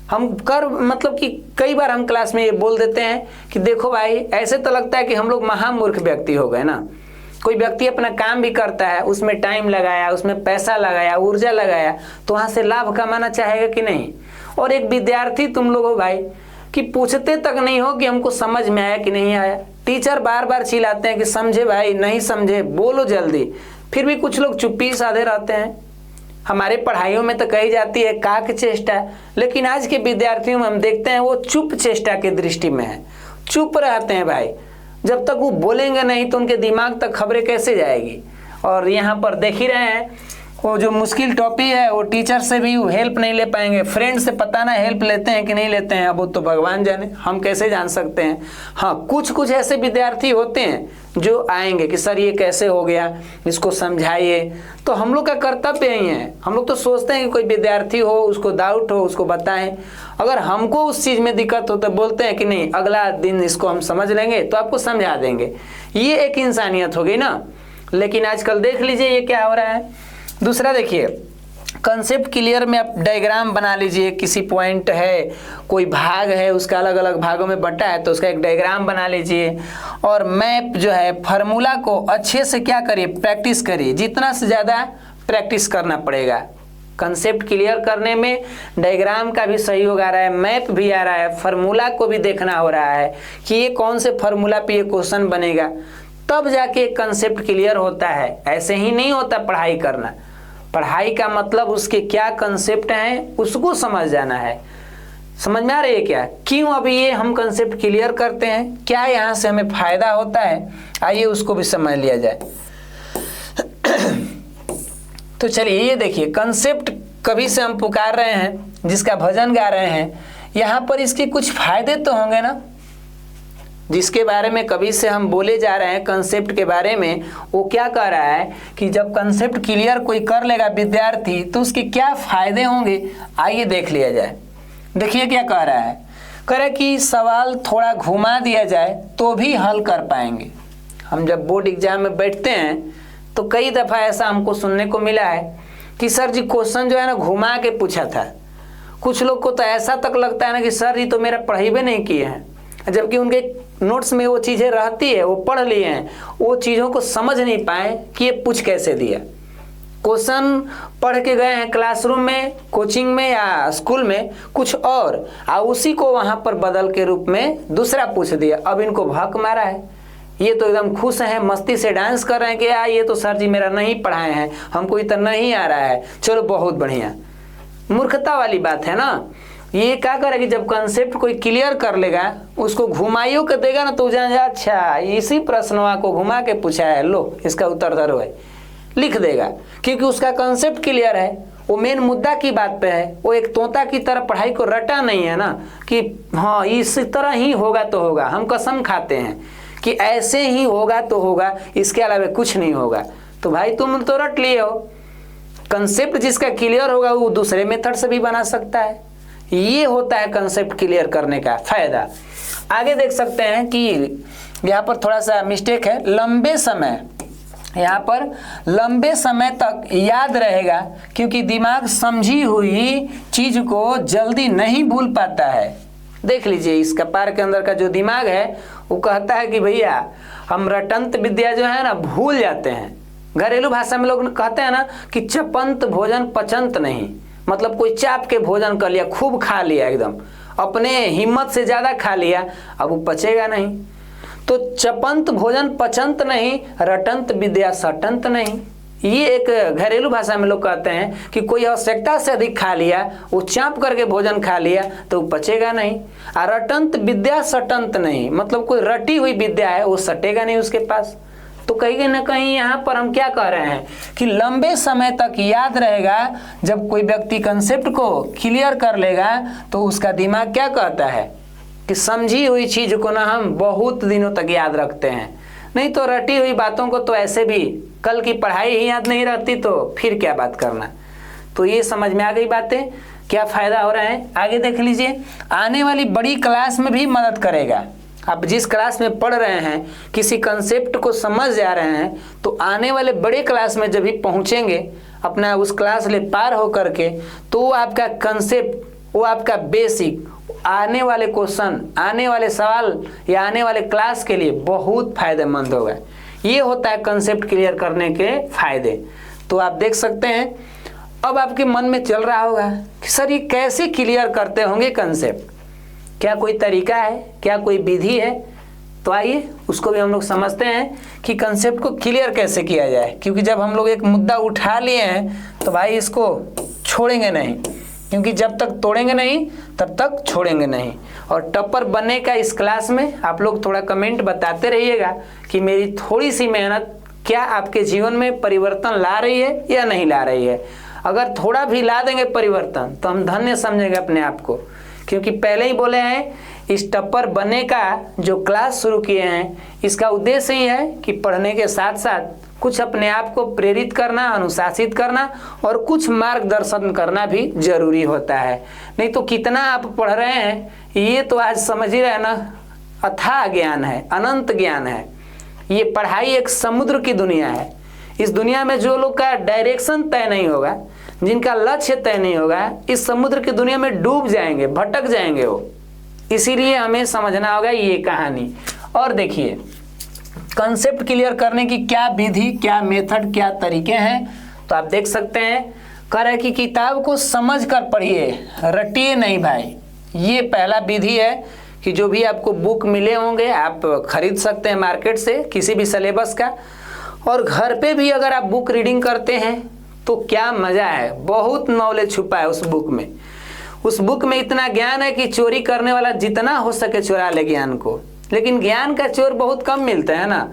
हम मतलब कि कई बार हम क्लास में ये बोल देते हैं कि देखो भाई, ऐसे तो लगता है कि हम लोग महामूर्ख व्यक्ति हो गए ना। कोई व्यक्ति अपना काम भी करता है, उसमें टाइम लगाया, उसमें पैसा लगाया, ऊर्जा लगाया, तो वहाँ से लाभ कमाना चाहेगा कि नहीं? और एक विद्यार्थी तुम लोग हो भाई कि पूछते तक नहीं हो कि हमको समझ में आया कि नहीं आया। टीचर बार बार चिल्लाते हैं कि समझे भाई, नहीं समझे, बोलो जल्दी, फिर भी कुछ लोग चुप्पी साधे रहते हैं। हमारे पढ़ाइयों में तो कही जाती है काक चेष्टा, लेकिन आज के विद्यार्थियों में हम देखते हैं वो चुप चेष्टा की दृष्टि में है, चुप रहते हैं भाई। जब तक वो बोलेंगे नहीं तो उनके दिमाग तक खबरें कैसे जाएगी। और यहाँ पर देख ही रहे हैं वो जो मुश्किल टॉपिक है वो टीचर से भी हेल्प नहीं ले पाएंगे, फ्रेंड से पता ना हेल्प लेते हैं कि नहीं लेते हैं, अब वो तो भगवान जाने, हम कैसे जान सकते हैं। हाँ, कुछ ऐसे विद्यार्थी होते हैं जो आएंगे कि सर ये कैसे हो गया, इसको समझाइए, तो हम लोग का कर्तव्य ही है। हम लोग तो सोचते हैं कि कोई विद्यार्थी हो, उसको डाउट हो, उसको बताएं। अगर हमको उस चीज़ में दिक्कत हो तो बोलते हैं कि नहीं अगला दिन इसको हम समझ लेंगे, तो आपको समझा देंगे, ये एक इंसानियत हो गई ना। लेकिन आजकल देख लीजिए ये क्या हो रहा है। दूसरा देखिए, कंसेप्ट क्लियर में आप डायग्राम बना लीजिए। किसी पॉइंट है, कोई भाग है, उसका अलग अलग भागों में बटा है, तो उसका एक डायग्राम बना लीजिए। और मैप जो है, फार्मूला को अच्छे से क्या करिए, प्रैक्टिस करिए, जितना से ज़्यादा प्रैक्टिस करना पड़ेगा। कंसेप्ट क्लियर करने में डायग्राम का भी सहयोग आ रहा है, मैप भी आ रहा है, फार्मूला को भी देखना हो रहा है कि ये कौन से फार्मूला पे ये क्वेश्चन बनेगा, तब जाके कंसेप्ट क्लियर होता है। ऐसे ही नहीं होता पढ़ाई करना। पढ़ाई का मतलब उसके क्या कंसेप्ट हैं उसको समझ जाना है। समझ में आ रही है क्या, क्यों अभी ये हम कंसेप्ट क्लियर करते हैं, क्या यहाँ से हमें फायदा होता है, आइए उसको भी समझ लिया जाए। तो चलिए ये देखिए, कंसेप्ट कभी से हम पुकार रहे हैं, जिसका भजन गा रहे हैं, यहाँ पर इसके कुछ फायदे तो होंगे ना, जिसके बारे में कभी से हम बोले जा रहे हैं कंसेप्ट के बारे में। वो क्या कह रहा है कि जब कंसेप्ट क्लियर कोई कर लेगा विद्यार्थी तो उसके क्या फायदे होंगे, आइए देख लिया जाए। देखिए क्या कह रहा है, कह रहा है कि सवाल थोड़ा घुमा दिया जाए तो भी हल कर पाएंगे। हम जब बोर्ड एग्जाम में बैठते हैं तो कई दफ़ा ऐसा हमको सुनने को मिला है कि सर जी क्वेश्चन जो है ना घुमा के पूछा था। कुछ लोग को तो ऐसा तक लगता है ना कि सर जी तो मेरा पढ़ाई नहीं किए हैं, जबकि उनके नोट्स में वो चीज़ें रहती है, वो पढ़ लिए हैं, वो चीज़ों को समझ नहीं पाए कि ये पूछ कैसे दिया। क्वेश्चन पढ़ के गए हैं क्लासरूम में, कोचिंग में या स्कूल में कुछ और उसी को वहाँ पर बदल के रूप में दूसरा पूछ दिया। अब इनको भक मारा है, ये तो एकदम खुश हैं, मस्ती से डांस कर रहे हैं कि ये तो सर जी मेरा नहीं पढ़ाए हैं, हमको इतना नहीं आ रहा है, चलो बहुत बढ़िया। मूर्खता वाली बात है ना। ये क्या करेगा, जब कंसेप्ट कोई क्लियर कर लेगा, उसको घुमाइयो के देगा ना, तो जान जा अच्छा इसी प्रश्नवा को घुमा के पूछा है, लो इसका उत्तर धरो है, लिख देगा, क्योंकि उसका कंसेप्ट क्लियर है, वो मेन मुद्दा की बात पे है। वो एक तोता की तरह पढ़ाई को रटा नहीं है ना कि हाँ इस तरह ही होगा तो होगा। हम कसम खाते हैं कि ऐसे ही होगा तो होगा, इसके अलावा कुछ नहीं होगा। तो भाई तुम तो रट लिए हो। कंसेप्ट जिसका क्लियर होगा वो दूसरे मेथड से भी बना सकता है। ये होता है कंसेप्ट क्लियर करने का फायदा। आगे देख सकते हैं कि यहाँ पर थोड़ा सा मिस्टेक है, लंबे समय, यहाँ पर लंबे समय तक याद रहेगा, क्योंकि दिमाग समझी हुई चीज को जल्दी नहीं भूल पाता है। देख लीजिए इस कपार के अंदर का जो दिमाग है वो कहता है कि भैया हम रटंत विद्या जो है ना भूल जाते हैं। घरेलू भाषा में लोग कहते हैं ना कि चपंत भोजन पचंत नहीं, मतलब कोई चाप के भोजन कर लिया, खूब खा लिया, एकदम अपने हिम्मत से ज़्यादा खा लिया, अब वो पचेगा नहीं। तो चपंत भोजन पचंत नहीं, रटंत विद्या सटंत नहीं। ये एक घरेलू भाषा में लोग कहते हैं कि कोई आवश्यकता से अधिक खा लिया, वो चाँप करके भोजन खा लिया तो वो पचेगा नहीं। और रटंत विद्या सटंत नहीं, मतलब कोई रटी हुई विद्या है वो सटेगा नहीं उसके पास। तो कहीं ना कहीं यहाँ पर हम क्या कह रहे हैं कि लंबे समय तक याद रहेगा। जब कोई व्यक्ति कंसेप्ट को क्लियर कर लेगा तो उसका दिमाग क्या कहता है कि समझी हुई चीज को ना हम बहुत दिनों तक याद रखते हैं, नहीं तो रटी हुई बातों को तो ऐसे भी कल की पढ़ाई ही याद नहीं रहती तो फिर क्या बात करना। तो ये समझ में आ गई बातें, क्या फायदा हो रहा है। आगे देख लीजिए, आने वाली बड़ी क्लास में भी मदद करेगा। आप जिस क्लास में पढ़ रहे हैं, किसी कंसेप्ट को समझ जा रहे हैं, तो आने वाले बड़े क्लास में जब भी पहुंचेंगे अपना उस क्लास ले पार हो करके, तो वो आपका कंसेप्ट, वो आपका बेसिक, आने वाले क्वेश्चन, आने वाले सवाल या आने वाले क्लास के लिए बहुत फायदेमंद होगा। ये होता है कंसेप्ट क्लियर करने के फायदे। तो आप देख सकते हैं, अब आपके मन में चल रहा होगा कि सर ये कैसे क्लियर करते होंगे कंसेप्ट, क्या कोई तरीका है, क्या कोई विधि है। तो आइए उसको भी हम लोग समझते हैं कि कंसेप्ट को क्लियर कैसे किया जाए। क्योंकि जब हम लोग एक मुद्दा उठा लिए हैं तो भाई इसको छोड़ेंगे नहीं, क्योंकि जब तक तोड़ेंगे नहीं तब तक छोड़ेंगे नहीं। और टॉपर बनने का इस क्लास में आप लोग थोड़ा कमेंट बताते रहिएगा कि मेरी थोड़ी सी मेहनत क्या आपके जीवन में परिवर्तन ला रही है या नहीं ला रही है। अगर थोड़ा भी ला देंगे परिवर्तन तो हम धन्य समझेंगे अपने आप को, क्योंकि पहले ही बोले हैं इस टॉपर बनने का जो क्लास शुरू किए हैं इसका उद्देश्य ही है कि पढ़ने के साथ साथ कुछ अपने आप को प्रेरित करना, अनुशासित करना और कुछ मार्गदर्शन करना भी जरूरी होता है। नहीं तो कितना आप पढ़ रहे हैं ये तो आज समझ ही रहे ना, अथाह ज्ञान है, अनंत ज्ञान है। ये पढ़ाई एक समुद्र की दुनिया है। इस दुनिया में जो लोग का डायरेक्शन तय नहीं होगा, जिनका लक्ष्य तय नहीं होगा, इस समुद्र की दुनिया में डूब जाएंगे, भटक जाएंगे वो। इसीलिए हमें समझना होगा ये कहानी। और देखिए कंसेप्ट क्लियर करने की क्या विधि, क्या मेथड, क्या तरीके हैं। तो आप देख सकते हैं, कह रहे कि किताब को समझ कर पढ़िए, रटिए नहीं भाई। ये पहला विधि है कि जो भी आपको बुक मिले होंगे आप खरीद सकते हैं मार्केट से किसी भी सिलेबस का, और घर पे भी अगर आप बुक रीडिंग करते हैं तो क्या मज़ा है। बहुत नॉलेज छुपा है उस बुक में। उस बुक में इतना ज्ञान है कि चोरी करने वाला जितना हो सके चुरा ले ज्ञान को, लेकिन ज्ञान का चोर बहुत कम मिलता है ना।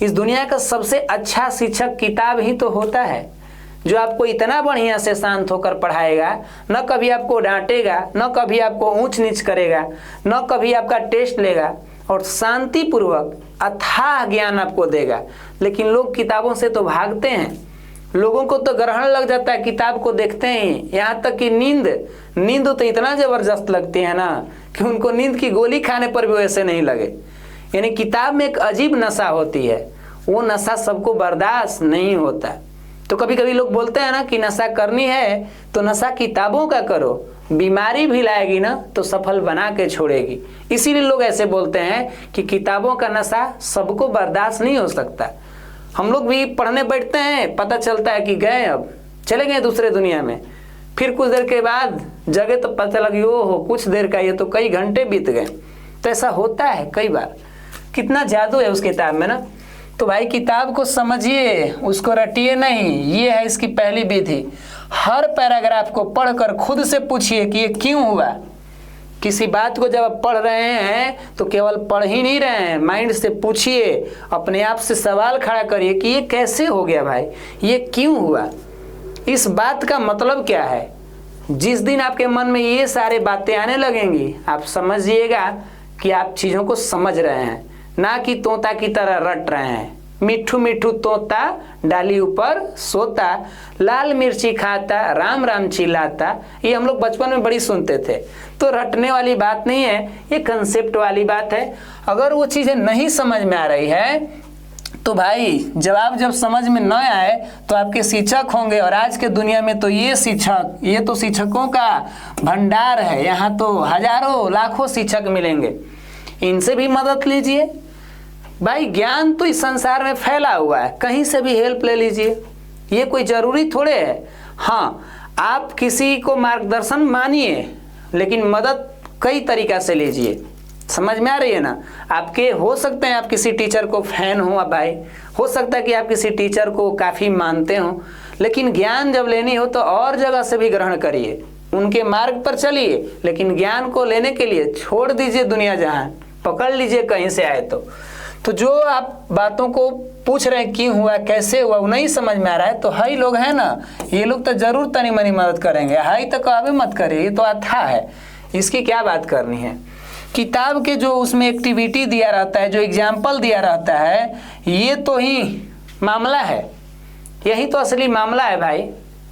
इस दुनिया का सबसे अच्छा शिक्षक किताब ही तो होता है, जो आपको इतना बढ़िया से शांत होकर पढ़ाएगा, न कभी आपको डांटेगा, न कभी आपको ऊंच नीच करेगा, न कभी आपका टेस्ट लेगा, और शांतिपूर्वक अथाह ज्ञान आपको देगा। लेकिन लोग किताबों से तो भागते हैं, लोगों को तो ग्रहण लग जाता है किताब को देखते ही। यहाँ तक कि नींद तो इतना जबरदस्त लगती है ना कि उनको नींद की गोली खाने पर भी वैसे नहीं लगे। यानी किताब में एक अजीब नशा होती है, वो नशा सबको बर्दाश्त नहीं होता। तो कभी कभी लोग बोलते हैं ना कि नशा करनी है तो नशा किताबों का करो, बीमारी भी लाएगी ना तो सफल बना के छोड़ेगी। इसीलिए लोग ऐसे बोलते हैं कि किताबों का नशा सबको बर्दाश्त नहीं हो सकता। हम लोग भी पढ़ने बैठते हैं, पता चलता है कि गए, अब चले गए दूसरे दुनिया में। फिर कुछ देर के बाद जगह तो पता लगी ओहो कुछ देर का, ये तो कई घंटे बीत गए। तो ऐसा होता है कई बार। कितना जादू है उस किताब में ना। तो भाई किताब को समझिए, उसको रटिए नहीं। ये है इसकी पहली विधि। हर पैराग्राफ को पढ़कर खुद से पूछिए कि ये क्यों हुआ। किसी बात को जब आप पढ़ रहे हैं तो केवल पढ़ ही नहीं रहे हैं, माइंड से पूछिए, अपने आप से सवाल खड़ा करिए कि ये कैसे हो गया भाई, ये क्यों हुआ, इस बात का मतलब क्या है। जिस दिन आपके मन में ये सारे बातें आने लगेंगी आप समझिएगा कि आप चीज़ों को समझ रहे हैं, ना कि तोता की तरह रट रहे हैं। मिठू मिठू तोता डाली ऊपर सोता, लाल मिर्ची खाता राम राम चिल्लाता, ये हम लोग बचपन में बड़ी सुनते थे। तो रटने वाली बात नहीं है, ये कंसेप्ट वाली बात है। अगर वो चीज़ें नहीं समझ में आ रही है तो भाई जब समझ में न आए तो आपके शिक्षक होंगे, और आज के दुनिया में तो ये तो शिक्षकों का भंडार है। यहाँ तो हजारों लाखों शिक्षक मिलेंगे, इनसे भी मदद लीजिए भाई। ज्ञान तो इस संसार में फैला हुआ है, कहीं से भी हेल्प ले लीजिए, ये कोई ज़रूरी थोड़े है। हाँ, आप किसी को मार्गदर्शन मानिए, लेकिन मदद कई तरीक़ा से लीजिए। समझ में आ रही है ना। आपके हो सकते हैं आप किसी टीचर को फैन हो अब भाई, हो सकता है कि आप किसी टीचर को काफ़ी मानते हो, लेकिन ज्ञान जब लेनी हो तो और जगह से भी ग्रहण करिए, उनके मार्ग पर चलिए, लेकिन ज्ञान को लेने के लिए छोड़ दीजिए दुनिया जहां, पकड़ लीजिए कहीं से आए तो जो आप बातों को पूछ रहे हैं क्यों हुआ कैसे हुआ वो नहीं समझ में आ रहा है, तो हाई लोग हैं ना, ये लोग तो जरूर तनी मनी मदद करेंगे। हाई तो कभी मत करिए, ये तो अथा है, इसकी क्या बात करनी है। किताब के जो उसमें एक्टिविटी दिया रहता है, जो एग्जाम्पल दिया रहता है, ये तो ही मामला है, यही तो असली मामला है भाई।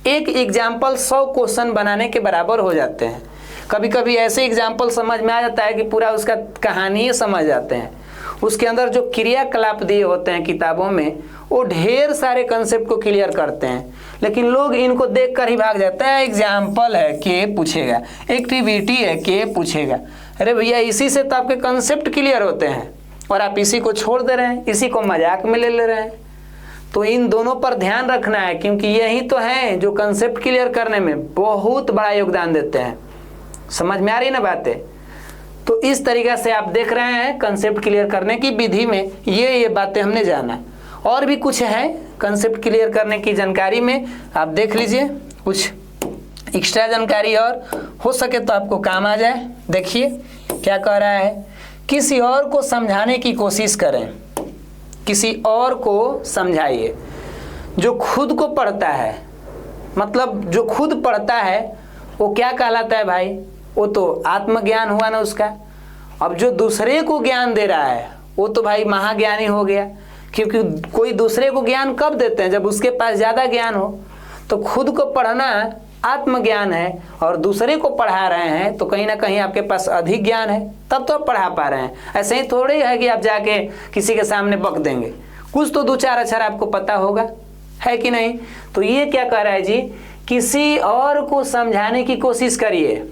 एक एग्जाम्पल 100 क्वेश्चन बनाने के बराबर हो जाते हैं। कभी कभी ऐसे एग्जाम्पल समझ में आ जाता है कि पूरा उसका कहानी ही समझ जाते हैं। उसके अंदर जो क्रियाकलाप दिए होते हैं किताबों में, वो ढेर सारे कंसेप्ट को क्लियर करते हैं, लेकिन लोग इनको देख कर ही भाग जाते हैं। एग्जाम्पल है के पूछेगा, एक्टिविटी है के पूछेगा। अरे भैया इसी से तो आपके कंसेप्ट क्लियर होते हैं और आप इसी को छोड़ दे रहे हैं, इसी को मजाक में ले रहे हैं। तो इन दोनों पर ध्यान रखना है, क्योंकि यही तो है जो कंसेप्ट क्लियर करने में बहुत बड़ा योगदान देते हैं। समझ में आ रही ना बातें। तो इस तरीक़ा से आप देख रहे हैं कंसेप्ट क्लियर करने की विधि में ये बातें हमने जाना। और भी कुछ है कंसेप्ट क्लियर करने की जानकारी में, आप देख लीजिए कुछ एक्स्ट्रा जानकारी और हो सके तो आपको काम आ जाए। देखिए क्या कह रहा है, किसी और को समझाने की कोशिश करें, किसी और को समझाइए। जो खुद को पढ़ता है, मतलब जो खुद पढ़ता है वो क्या कहलाता है भाई, वो तो आत्मज्ञान हुआ ना उसका। अब जो दूसरे को ज्ञान दे रहा है वो तो भाई महाज्ञानी हो गया, क्योंकि कोई दूसरे को ज्ञान कब देते हैं, जब उसके पास ज़्यादा ज्ञान हो। तो खुद को पढ़ना आत्मज्ञान है और दूसरे को पढ़ा रहे हैं तो कहीं ना कहीं आपके पास अधिक ज्ञान है, तब तो आप पढ़ा पा रहे हैं। ऐसे ही थोड़े है कि आप जाके किसी के सामने बक देंगे, कुछ तो 2-4 अक्षर आपको पता होगा, है कि नहीं। तो ये क्या कह रहा है जी, किसी और को समझाने की कोशिश करिए।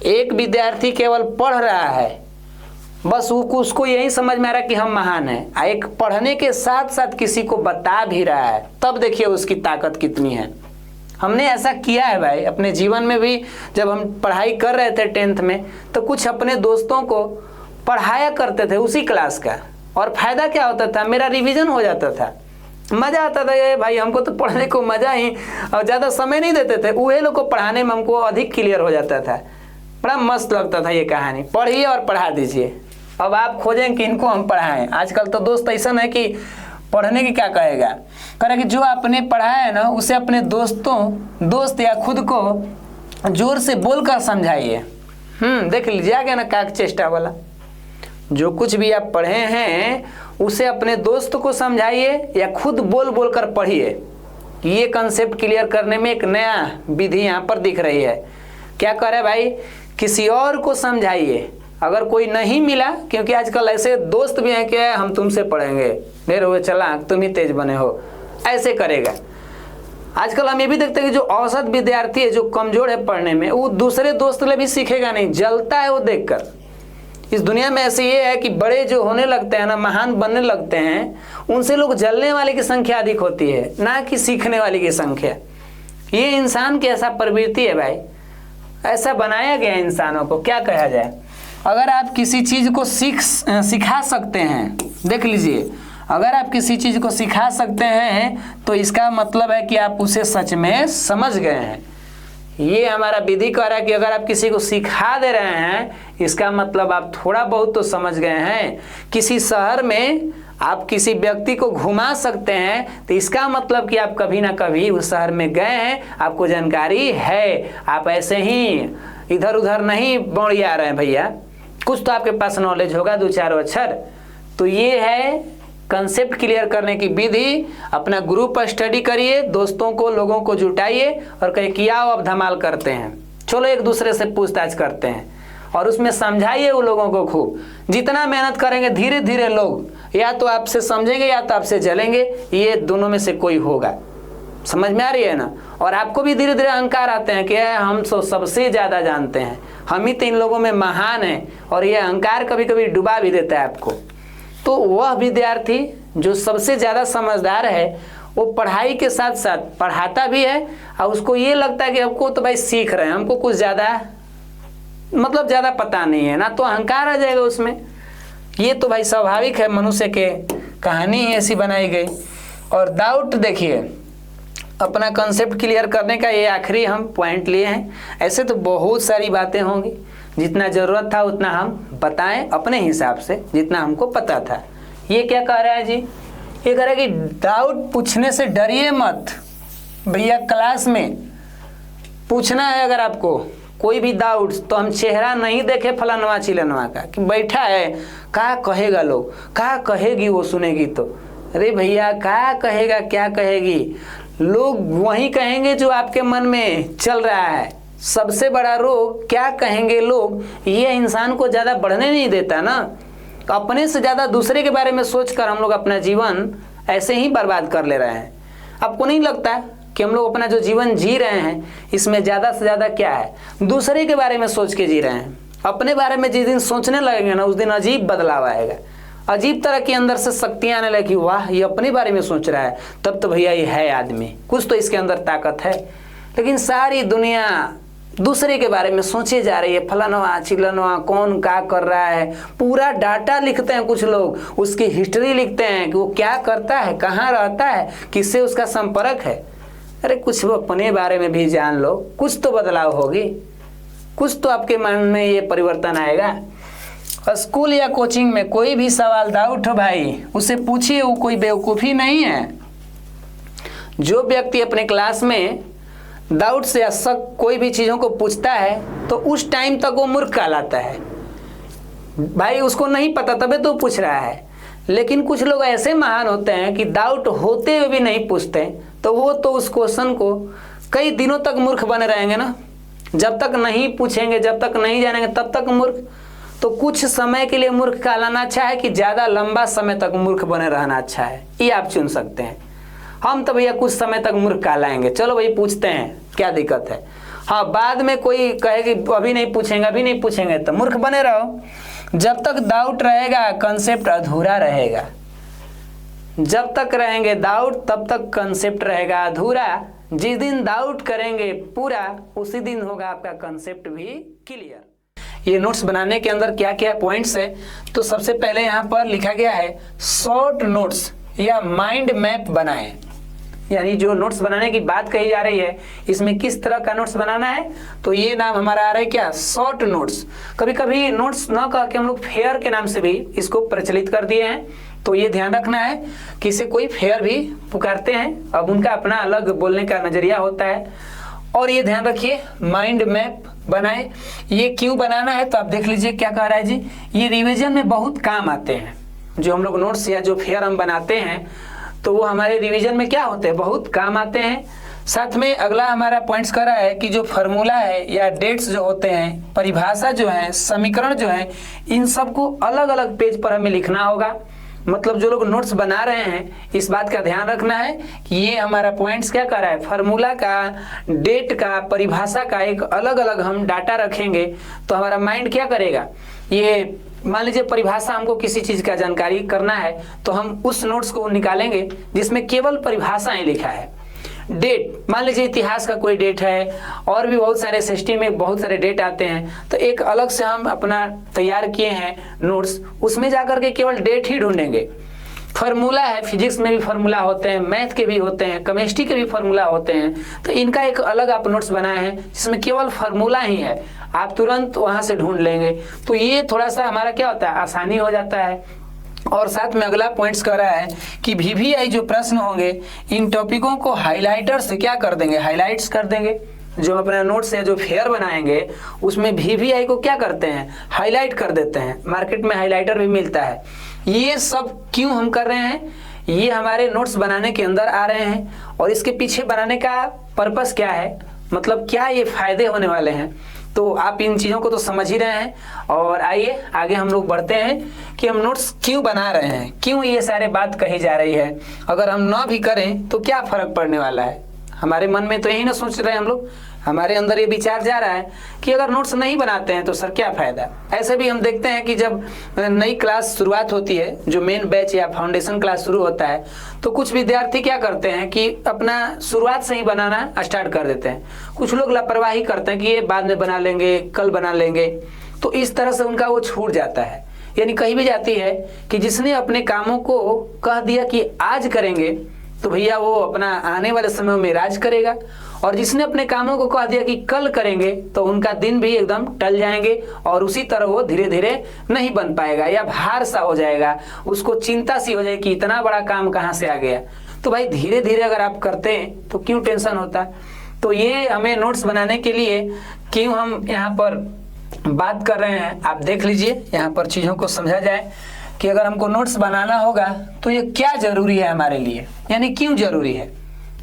एक विद्यार्थी केवल पढ़ रहा है, बस उसको यही समझ में आ रहा है कि हम महान हैं, एक पढ़ने के साथ साथ किसी को बता भी रहा है, तब देखिए उसकी ताकत कितनी है। हमने ऐसा किया है भाई अपने जीवन में भी। जब हम पढ़ाई कर रहे थे 10th में, तो कुछ अपने दोस्तों को पढ़ाया करते थे उसी क्लास का, और फायदा क्या होता था, मेरा रिवीजन हो जाता था, मज़ा आता था। ये भाई हमको तो पढ़ने को मज़ा ही, और ज़्यादा समय नहीं देते थे, वही लोग को पढ़ाने में हमको अधिक क्लियर हो जाता था। बड़ा मस्त लगता था ये कहानी, पढ़िए और पढ़ा दीजिए। अब आप खोजें कि इनको हम पढ़ाएं। आजकल तो दोस्त ऐसा है कि पढ़ने की क्या कहेगा, कह रहा कि जो आपने पढ़ाया है ना उसे अपने दोस्त या खुद को जोर से बोलकर समझाइए। देख लीजिए आ गया ना काक चेष्टा वाला। जो कुछ भी आप पढ़े हैं उसे अपने दोस्त को समझाइए या खुद बोल कर पढ़िए। ये कंसेप्ट क्लियर करने में एक नया विधि यहाँ पर दिख रही है। क्या करे भाई, किसी और को समझाइए। अगर कोई नहीं मिला, क्योंकि आजकल ऐसे दोस्त भी हैं कि हम तुमसे पढ़ेंगे, मेरे हुए चला तुम ही तेज बने हो, ऐसे करेगा। आजकल हम ये भी देखते हैं कि जो औसत विद्यार्थी है, जो कमजोर है पढ़ने में, वो दूसरे दोस्त ले भी सीखेगा नहीं, जलता है वो देखकर। इस दुनिया में ऐसे ये है कि बड़े जो होने लगते हैं ना, महान बनने लगते हैं, उनसे लोग जलने वाले की संख्या अधिक होती है, ना कि सीखने वाले की संख्या। ये इंसान की ऐसा प्रवृत्ति है भाई, ऐसा बनाया गया इंसानों को, क्या कहा जाए। अगर आप किसी चीज़ को सिखा सकते हैं, देख लीजिए, अगर आप किसी चीज़ को सिखा सकते हैं तो इसका मतलब है कि आप उसे सच में समझ गए हैं। ये हमारा विधि कह रहा है कि अगर आप किसी को सिखा दे रहे हैं, इसका मतलब आप थोड़ा बहुत तो समझ गए हैं। किसी शहर में आप किसी व्यक्ति को घुमा सकते हैं तो इसका मतलब कि आप कभी ना कभी उस शहर में गए हैं, आपको जानकारी है। आप ऐसे ही इधर उधर नहीं बौड़िया रहे हैं भैया, कुछ तो आपके पास नॉलेज होगा, 2-4 अक्षर। तो ये है कंसेप्ट क्लियर करने की विधि। अपना ग्रुप स्टडी करिए, दोस्तों को, लोगों को जुटाइए और कहे कि आओ अब धमाल करते हैं, चलो एक दूसरे से पूछताछ करते हैं, और उसमें समझाइए वो लोगों को खूब। जितना मेहनत करेंगे धीरे धीरे लोग या तो आपसे समझेंगे या तो आपसे जलेंगे, ये दोनों में से कोई होगा। समझ में आ रही है ना। और आपको भी धीरे धीरे अहंकार आते हैं कि हम सबसे ज़्यादा जानते हैं, हम ही तो इन लोगों में महान हैं, और ये अहंकार कभी कभी डुबा भी देता है आपको। तो वह विद्यार्थी जो सबसे ज़्यादा समझदार है, वो पढ़ाई के साथ साथ पढ़ाता भी है, और उसको ये लगता है कि हमको तो भाई सीख रहे हैं, हमको कुछ ज़्यादा मतलब ज़्यादा पता नहीं है ना, तो अहंकार आ जाएगा उसमें। ये तो भाई स्वाभाविक है, मनुष्य के कहानी ही ऐसी बनाई गई। और डाउट देखिए, अपना कंसेप्ट क्लियर करने का ये आखिरी हम पॉइंट लिए हैं। ऐसे तो बहुत सारी बातें होंगी, जितना ज़रूरत था उतना हम बताएं अपने हिसाब से, जितना हमको पता था। ये क्या कह रहा है जी, ये कह रहा है कि डाउट पूछने से डरिए मत भैया। क्लास में पूछना है अगर आपको कोई भी डाउट, तो हम चेहरा नहीं देखे फलानवा चिलनवा का कि बैठा है, क्या कहेगा लोग, क्या कहेगी वो सुनेगी तो। अरे भैया क्या कहेगा, क्या कहेगी, लोग वही कहेंगे जो आपके मन में चल रहा है। सबसे बड़ा रोग क्या कहेंगे लोग, ये इंसान को ज़्यादा बढ़ने नहीं देता ना। तो अपने से ज़्यादा दूसरे के बारे में सोचकर हम लोग अपना जीवन ऐसे ही बर्बाद कर ले रहे हैं। आपको नहीं लगता कि हम लोग अपना जो जीवन जी रहे हैं इसमें ज़्यादा से ज़्यादा क्या है, दूसरे के बारे में सोच के जी रहे हैं। अपने बारे में जिस दिन सोचने लगेंगे ना, उस दिन अजीब बदलाव आएगा, अजीब तरह के अंदर से शक्तियाँ आने लगी। वाह, ये अपने बारे में सोच रहा है, तब तो भैया ये है आदमी, कुछ तो इसके अंदर ताकत है। लेकिन सारी दुनिया दूसरे के बारे में सोचे जा रही है, फलानवा चिलनवा कौन क्या कर रहा है, पूरा डाटा लिखते हैं कुछ लोग, उसकी हिस्ट्री लिखते हैं कि वो क्या करता है, कहाँ रहता है, किससे उसका संपर्क है। अरे कुछ वो अपने बारे में भी जान लो, कुछ तो बदलाव होगी, कुछ तो आपके मन में ये परिवर्तन आएगा। स्कूल या कोचिंग में कोई भी सवाल डाउट हो भाई, उसे पूछिए, वो कोई बेवकूफ़ी नहीं है। जो व्यक्ति अपने क्लास में डाउट से या शक कोई भी चीज़ों को पूछता है तो उस टाइम तक वो मूर्ख कहलाता है भाई, उसको नहीं पता तबे तो पूछ रहा है। लेकिन कुछ लोग ऐसे महान होते हैं कि डाउट होते हुए भी नहीं पूछते, तो वो तो उस क्वेश्चन को कई दिनों तक मूर्ख बने रहेंगे ना। जब तक नहीं पूछेंगे, जब तक नहीं जानेंगे, तब तक मूर्ख। तो कुछ समय के लिए मूर्ख कहलाना अच्छा है कि ज़्यादा लंबा समय तक मूर्ख बने रहना अच्छा है, ये आप चुन सकते हैं। हम तो भैया कुछ समय तक मूर्ख कहलाएंगे, चलो भाई पूछते हैं, क्या दिक्कत है। हाँ, बाद में कोई कहे कि अभी नहीं पूछेंगे, अभी नहीं पूछेंगे, तो मूर्ख बने रहो। जब तक डाउट रहेगा कंसेप्ट अधूरा रहेगा, जब तक रहेंगे डाउट तब तक कंसेप्ट रहेगा अधूरा। जिस दिन डाउट करेंगे पूरा, उसी दिन होगा आपका कंसेप्ट भी क्लियर। ये नोट्स बनाने के अंदर क्या क्या पॉइंट्स है, तो सबसे पहले यहाँ पर लिखा गया है शॉर्ट नोट्स या माइंड मैप बनाएं। यानी जो नोट्स बनाने की बात कही जा रही है, इसमें किस तरह का नोट्स बनाना है, तो ये नाम हमारा आ रहा है क्या, शॉर्ट नोट्स। कभी कभी नोट्स न कह के हम लोग फेयर के नाम से भी इसको प्रचलित कर दिए हैं, तो ये ध्यान रखना है कि इसे कोई फेयर भी पुकारते हैं, अब उनका अपना अलग बोलने का नजरिया होता है। और ये ध्यान रखिए माइंड मैप बनाए। ये क्यों बनाना है, तो आप देख लीजिए क्या कह रहा है जी, ये रिवीजन में बहुत काम आते हैं। जो हम लोग नोट्स या जो फेयर हम बनाते हैं, तो वो हमारे रिवीजन में क्या होते हैं, बहुत काम आते हैं। साथ में अगला हमारा पॉइंट्स कर रहा है कि जो फार्मूला है या डेट्स जो होते हैं, परिभाषा जो है, समीकरण जो है, इन सबको अलग अलग पेज पर हमें लिखना होगा। मतलब जो लोग नोट्स बना रहे हैं, इस बात का ध्यान रखना है कि ये हमारा पॉइंट्स क्या कर रहा है, फार्मूला का, डेट का, परिभाषा का एक अलग अलग हम डाटा रखेंगे, तो हमारा माइंड क्या करेगा। ये मान लीजिए परिभाषा, हमको किसी चीज़ का जानकारी करना है, तो हम उस नोट्स को निकालेंगे जिसमें केवल परिभाषाएं लिखा है। डेट, मान लीजिए इतिहास का कोई डेट है, और भी बहुत सारे सिस्टम में बहुत सारे डेट आते हैं, तो एक अलग से हम अपना तैयार किए हैं नोट्स, उसमें जाकर के केवल डेट ही ढूंढेंगे। फार्मूला है, फिजिक्स में भी फार्मूला होते हैं, मैथ के भी होते हैं, केमिस्ट्री के भी फार्मूला होते हैं, तो इनका एक अलग आप नोट्स बनाए हैं जिसमें केवल फार्मूला ही है, आप तुरंत वहाँ से ढूंढ लेंगे। तो ये थोड़ा सा हमारा क्या होता है, आसानी हो जाता है। और साथ में अगला पॉइंट्स कर रहा है कि VVI जो प्रश्न होंगे, इन टॉपिकों को हाइलाइटर से क्या कर देंगे, हाइलाइट्स कर देंगे। जो अपना नोट्स है जो फेयर बनाएंगे, उसमें VVI को क्या करते हैं, हाईलाइट कर देते हैं। मार्केट में हाइलाइटर भी मिलता है। ये सब क्यों हम कर रहे हैं, ये हमारे नोट्स बनाने के अंदर आ रहे हैं, और इसके पीछे बनाने का पर्पस क्या है, मतलब क्या ये फायदे होने वाले हैं। तो आप इन चीज़ों को तो समझ ही रहे हैं। और आइए आगे हम लोग बढ़ते हैं कि हम नोट्स क्यों बना रहे हैं, क्यों ये सारे बात कही जा रही है। अगर हम ना भी करें तो क्या फ़र्क पड़ने वाला है, हमारे मन में तो यही ना सोच रहे हैं हम लोग। हमारे अंदर ये विचार जा रहा है कि अगर नोट्स नहीं बनाते हैं तो सर क्या फ़ायदा। ऐसे भी हम देखते हैं कि जब नई क्लास शुरुआत होती है, जो मेन बैच या फाउंडेशन क्लास शुरू होता है, तो कुछ विद्यार्थी क्या करते हैं कि अपना शुरुआत से ही बनाना स्टार्ट कर देते हैं। कुछ लोग लापरवाही करते हैं कि ये बाद में बना लेंगे, कल बना लेंगे, तो इस तरह से उनका वो छूट जाता है। यानी कही भी जाती है कि जिसने अपने कामों को कह दिया कि आज करेंगे तो भैया वो अपना आने वाले समय में राज करेगा, और जिसने अपने कामों को कह दिया कि कल करेंगे तो उनका दिन भी एकदम टल जाएंगे और उसी तरह वो धीरे धीरे नहीं बन पाएगा या भार सा हो जाएगा, उसको चिंता सी हो जाएगी कि इतना बड़ा काम कहाँ से आ गया। तो भाई धीरे धीरे अगर आप करते हैं तो क्यों टेंशन होता। तो ये हमें नोट्स बनाने के लिए क्यों हम यहाँ पर बात कर रहे हैं, आप देख लीजिए, यहाँ पर चीज़ों को समझा जाए कि अगर हमको नोट्स बनाना होगा तो ये क्या जरूरी है हमारे लिए, यानी क्यों जरूरी है।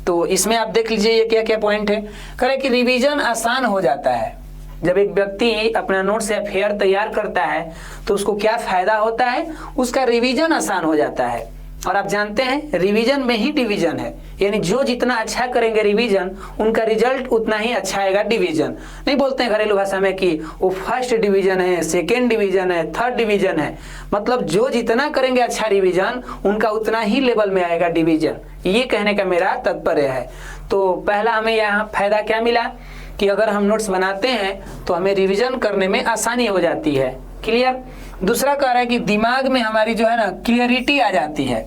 तो इसमें आप देख लीजिए ये क्या क्या पॉइंट है। करें कि रिवीजन आसान हो जाता है। जब एक व्यक्ति अपना नोट्स या फेयर तैयार करता है तो उसको क्या फायदा होता है, उसका रिवीजन आसान हो जाता है। और आप जानते हैं रिवीजन में ही डिवीजन है, यानी जो जितना अच्छा करेंगे रिवीजन, उनका रिजल्ट उतना ही अच्छा आएगा डिवीजन। नहीं बोलते हैं घरेलू भाषा में कि वो फर्स्ट डिवीजन है, सेकेंड डिवीजन है, थर्ड डिवीजन है, मतलब जो जितना करेंगे अच्छा रिवीजन, उनका उतना ही लेवल में आएगा डिवीजन। ये कहने का मेरा तात्पर्य है। तो पहला हमें यहाँ फायदा क्या मिला कि अगर हम नोट्स बनाते हैं तो हमें रिवीजन करने में आसानी हो जाती है। क्लियर। दूसरा कह रहा है कि दिमाग में हमारी जो है ना क्लियरिटी आ जाती है।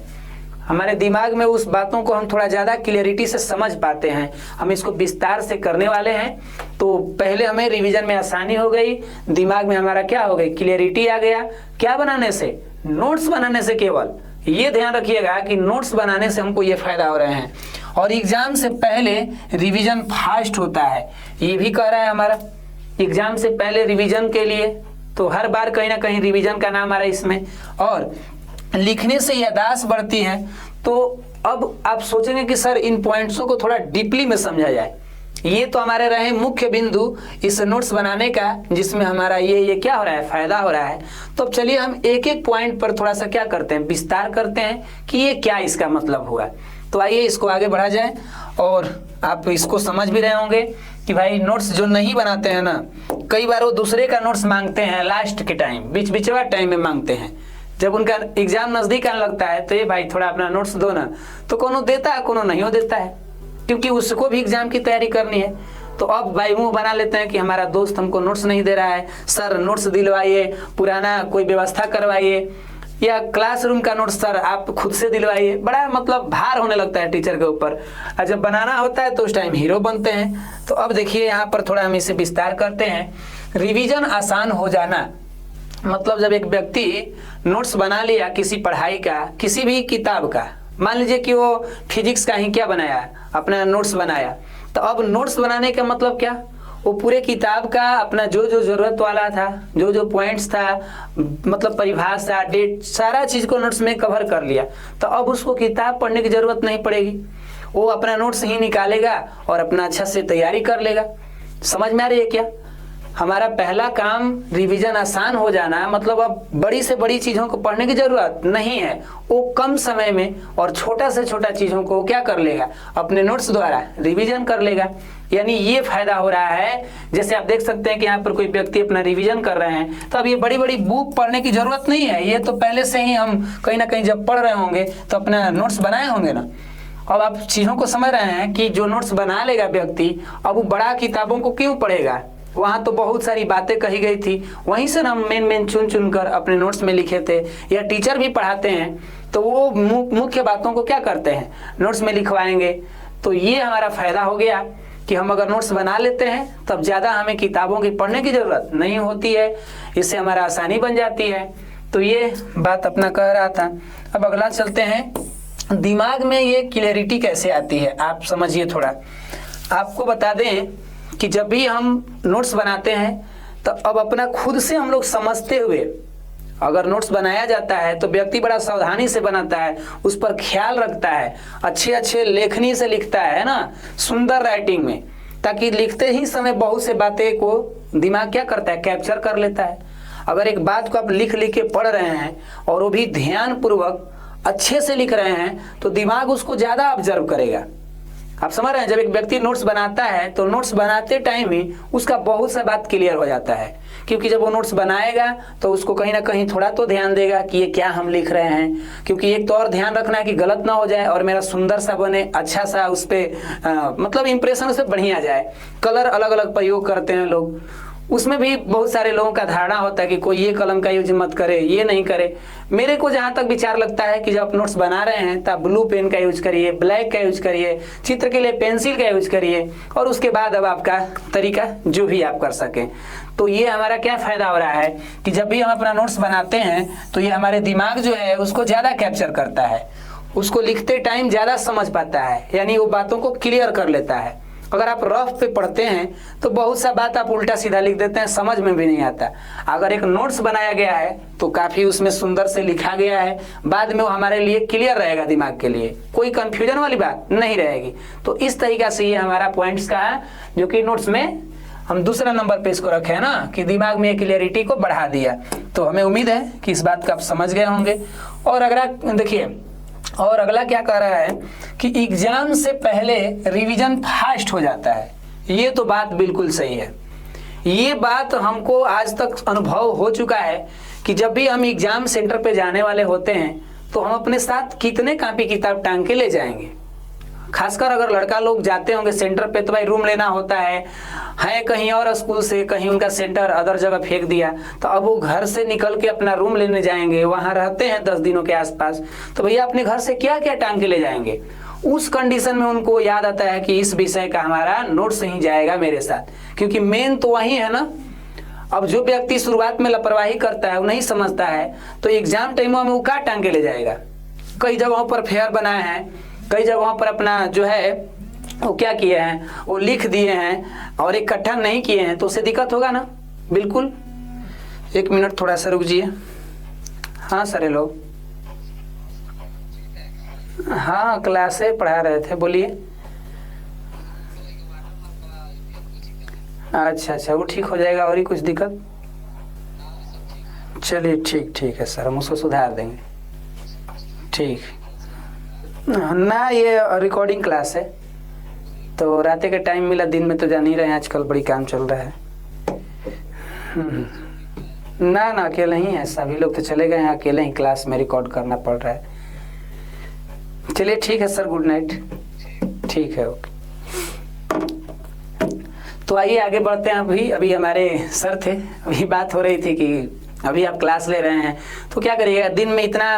हमारे दिमाग में उस बातों को हम थोड़ा ज़्यादा क्लियरिटी से समझ पाते हैं। हम इसको विस्तार से करने वाले हैं। तो पहले हमें रिवीजन में आसानी हो गई, दिमाग में हमारा क्या हो गई, क्लियरिटी आ गया। क्या बनाने से, नोट्स बनाने से। केवल ये ध्यान रखिएगा कि नोट्स बनाने से हमको ये फायदा हो रहे हैं। और एग्जाम से पहले रिवीजन फास्ट होता है, ये भी कह रहा है हमारा। एग्जाम से पहले रिवीजन के लिए तो हर बार कहीं ना कहीं रिवीजन का नाम आ रहा है इसमें। और लिखने से याददाश्त बढ़ती है। तो अब आप सोचेंगे कि सर इन पॉइंट्सों को थोड़ा डीपली में समझा जाए। ये तो हमारे रहे मुख्य बिंदु इस नोट्स बनाने का, जिसमें हमारा ये क्या हो रहा है, फायदा हो रहा है। तो अब चलिए हम एक एक पॉइंट पर थोड़ा सा क्या करते हैं, विस्तार करते हैं कि ये क्या इसका मतलब हुआ। तो आइए इसको आगे बढ़ा जाए। और आप इसको समझ भी रहे होंगे कि भाई नोट्स जो नहीं बनाते हैं ना, कई बार वो दूसरे का नोट्स मांगते हैं लास्ट के टाइम, बीचवा टाइम में मांगते हैं। जब उनका एग्जाम नजदीक आने लगता है तो ये भाई थोड़ा अपना नोट्स दो ना, तो कोनो देता है कोनो नहीं हो देता है, क्योंकि उसको भी एग्जाम की तैयारी करनी है। तो अब भाई मुंह बना लेते हैं कि हमारा दोस्त हमको नोट्स नहीं दे रहा है, सर नोट्स दिलवाइए, पुराना कोई व्यवस्था करवाइए, या क्लासरूम का नोट्स सर आप खुद से दिलवाइए। बड़ा मतलब भार होने लगता है टीचर के ऊपर। और जब बनाना होता है तो उस टाइम हीरो बनते हैं। तो अब देखिए यहाँ पर थोड़ा हम इसे विस्तार करते हैं। रिवीजन आसान हो जाना मतलब जब एक व्यक्ति नोट्स बना लिया किसी पढ़ाई का, किसी भी किताब का, मान लीजिए कि वो फिजिक्स का ही क्या बनाया, अपना नोट्स बनाया, तो अब नोट्स बनाने का मतलब क्या, वो पूरे किताब का अपना जो जो जरूरत वाला था, जो जो पॉइंट्स था, मतलब परिभाषा, डेट, सारा चीज को नोट्स में कवर कर लिया। तो अब उसको किताब पढ़ने की जरूरत नहीं पड़ेगी, वो अपना नोट्स ही निकालेगा और अपना अच्छा से तैयारी कर लेगा। समझ में आ रही है क्या। हमारा पहला काम रिवीजन आसान हो जाना, मतलब अब बड़ी से बड़ी चीज़ों को पढ़ने की जरूरत नहीं है, वो कम समय में और छोटा से छोटा चीज़ों को क्या कर लेगा, अपने नोट्स द्वारा रिवीजन कर लेगा। यानी ये फायदा हो रहा है। जैसे आप देख सकते हैं कि यहाँ पर कोई व्यक्ति अपना रिवीजन कर रहे हैं, तो अब ये बड़ी बड़ी बुक पढ़ने की जरूरत नहीं है। ये तो पहले से ही हम कहीं ना कहीं जब पढ़ रहे होंगे तो अपना नोट्स बनाए होंगे ना। अब आप चीज़ों को समझ रहे हैं कि जो नोट्स बना लेगा व्यक्ति, अब वो बड़ा किताबों को क्यों पढ़ेगा, वहाँ तो बहुत सारी बातें कही गई थी, वहीं से हम मेन चुन कर अपने नोट्स में लिखे थे, या टीचर भी पढ़ाते हैं तो वो मुख्य बातों को क्या करते हैं, नोट्स में लिखवाएंगे। तो ये हमारा फायदा हो गया कि हम अगर नोट्स बना लेते हैं तब ज़्यादा हमें किताबों की पढ़ने की ज़रूरत नहीं होती है, इससे हमारा आसानी बन जाती है। तो ये बात अपना कह रहा था। अब अगला चलते हैं, दिमाग में ये क्लियरिटी कैसे आती है, आप समझिए थोड़ा। आपको बता दें कि जब भी हम नोट्स बनाते हैं तो अब अपना खुद से हम लोग समझते हुए अगर नोट्स बनाया जाता है तो व्यक्ति बड़ा सावधानी से बनाता है, उस पर ख्याल रखता है, अच्छे अच्छे लेखनी से लिखता है ना, सुंदर राइटिंग में, ताकि लिखते ही समय बहुत से बातें को दिमाग क्या करता है, कैप्चर कर लेता है। अगर एक बात को आप लिख के पढ़ रहे हैं और वो भी ध्यान पूर्वक अच्छे से लिख रहे हैं तो दिमाग उसको ज़्यादा ऑब्जर्व करेगा। आप समझ रहे हैं, जब एक व्यक्ति नोट्स बनाता है तो नोट्स बनाते टाइम ही उसका बहुत सा बात क्लियर हो जाता है, क्योंकि जब वो नोट्स बनाएगा तो उसको कहीं ना कहीं थोड़ा तो ध्यान देगा कि ये क्या हम लिख रहे हैं, क्योंकि एक तो और ध्यान रखना है कि गलत ना हो जाए और मेरा सुंदर सा बने, अच्छा सा उस पर मतलब इंप्रेशन उस पर बढ़िया जाए। कलर अलग अलग प्रयोग करते हैं लोग, उसमें भी बहुत सारे लोगों का धारणा होता है कि कोई ये कलम का यूज मत करे, ये नहीं करे। मेरे को जहाँ तक विचार लगता है कि जब आप नोट्स बना रहे हैं तो आप ब्लू पेन का यूज करिए, ब्लैक का यूज करिए, चित्र के लिए पेंसिल का यूज करिए, और उसके बाद अब आपका तरीका जो भी आप कर सकें। तो ये हमारा क्या फायदा हो रहा है कि जब भी हम अपना नोट्स बनाते हैं तो ये हमारे दिमाग जो है उसको ज़्यादा कैप्चर करता है, उसको लिखते टाइम ज़्यादा समझ पाता है, यानी वो बातों को क्लियर कर लेता है। अगर आप रफ पे पढ़ते हैं तो बहुत सा बात आप उल्टा सीधा लिख देते हैं, समझ में भी नहीं आता। अगर एक नोट्स बनाया गया है तो काफ़ी उसमें सुंदर से लिखा गया है, बाद में वो हमारे लिए क्लियर रहेगा, दिमाग के लिए कोई कंफ्यूजन वाली बात नहीं रहेगी। तो इस तरीका से ये हमारा पॉइंट्स का है, जो कि नोट्स में हम दूसरा नंबर पे इसको रखे हैं ना, कि दिमाग में क्लियरिटी को बढ़ा दिया। तो हमें उम्मीद है कि इस बात को आप समझ गए होंगे। और अगला देखिए, और अगला क्या कह रहा है कि एग्जाम से पहले रिवीजन फास्ट हो जाता है। ये तो बात बिल्कुल सही है, ये बात हमको आज तक अनुभव हो चुका है कि जब भी हम एग्जाम सेंटर पे जाने वाले होते हैं तो हम अपने साथ कितने कॉपी किताब टांग के ले जाएंगे। खासकर अगर लड़का लोग जाते होंगे सेंटर पे तो भाई रूम लेना होता है कहीं और स्कूल से, कहीं उनका सेंटर अदर जगह फेंक दिया, तो अब वो घर से निकल के अपना रूम लेने जाएंगे, वहाँ रहते हैं 10 दिनों के आसपास, तो भैया अपने घर से क्या क्या टांग के ले जाएंगे। उस कंडीशन में उनको याद आता है कि इस विषय का हमारा नोट्स ही जाएगा मेरे साथ, क्योंकि मेन तो वही है ना। अब जो व्यक्ति शुरुआत में लापरवाही करता है, वो नहीं समझता है, तो एग्जाम टाइम में वो क्या टांग के ले जाएगा। कई जगहों पर फेयर बनाए हैं, कई जगहों पर अपना जो है वो क्या किए हैं, वो लिख दिए हैं और इकट्ठा नहीं किए हैं, तो उससे दिक्कत होगा ना। बिल्कुल, 1 मिनट थोड़ा सा रुक जाइए। हाँ सारे लोग, हाँ क्लासे पढ़ा रहे थे, बोलिए। अच्छा, वो ठीक हो जाएगा। और ही कुछ दिक्कत? चलिए ठीक है सर, हम उसको सुधार देंगे। ठीक ना, ये रिकॉर्डिंग क्लास है तो रात के टाइम मिला, दिन में तो जान ही रहे हैं आजकल बड़ी काम चल रहा है। ना अकेले ही है, सभी लोग तो चले गए हैं, अकेले ही क्लास में रिकॉर्ड करना पड़ रहा है। चलिए ठीक है सर, गुड नाइट। ठीक है, ओके। तो आइए आगे बढ़ते हैं। अभी हमारे सर थे, अभी बात हो रही थी कि अभी आप क्लास ले रहे हैं तो क्या करिएगा, दिन में इतना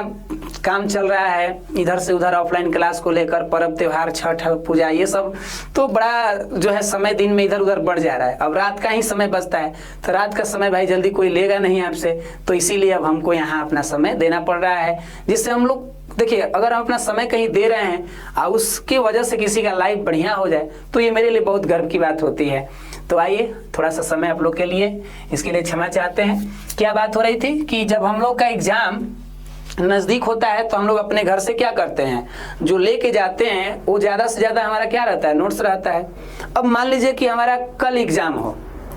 काम चल रहा है, इधर से उधर ऑफलाइन क्लास को लेकर, पर्व त्योहार, छठ पूजा, ये सब तो बड़ा जो है समय दिन में इधर उधर बढ़ जा रहा है। अब रात का ही समय बचता है, तो रात का समय भाई जल्दी कोई लेगा नहीं आपसे, तो इसीलिए अब हमको यहाँ अपना समय देना पड़ रहा है, जिससे हम लोग देखिए अगर हम अपना समय कहीं दे रहे हैं और उसकी वजह से किसी का लाइफ बढ़िया हो जाए तो ये मेरे लिए बहुत गर्व की बात होती है। तो आइए थोड़ा सा समय आप लोग के लिए, इसके लिए क्षमा चाहते हैं। क्या बात हो रही थी कि जब हम लोग का एग्जाम नज़दीक होता है तो हम लोग अपने घर से क्या करते हैं, जो लेके जाते हैं वो ज़्यादा से ज़्यादा हमारा क्या रहता है, नोट्स रहता है। अब मान लीजिए कि हमारा कल एग्जाम हो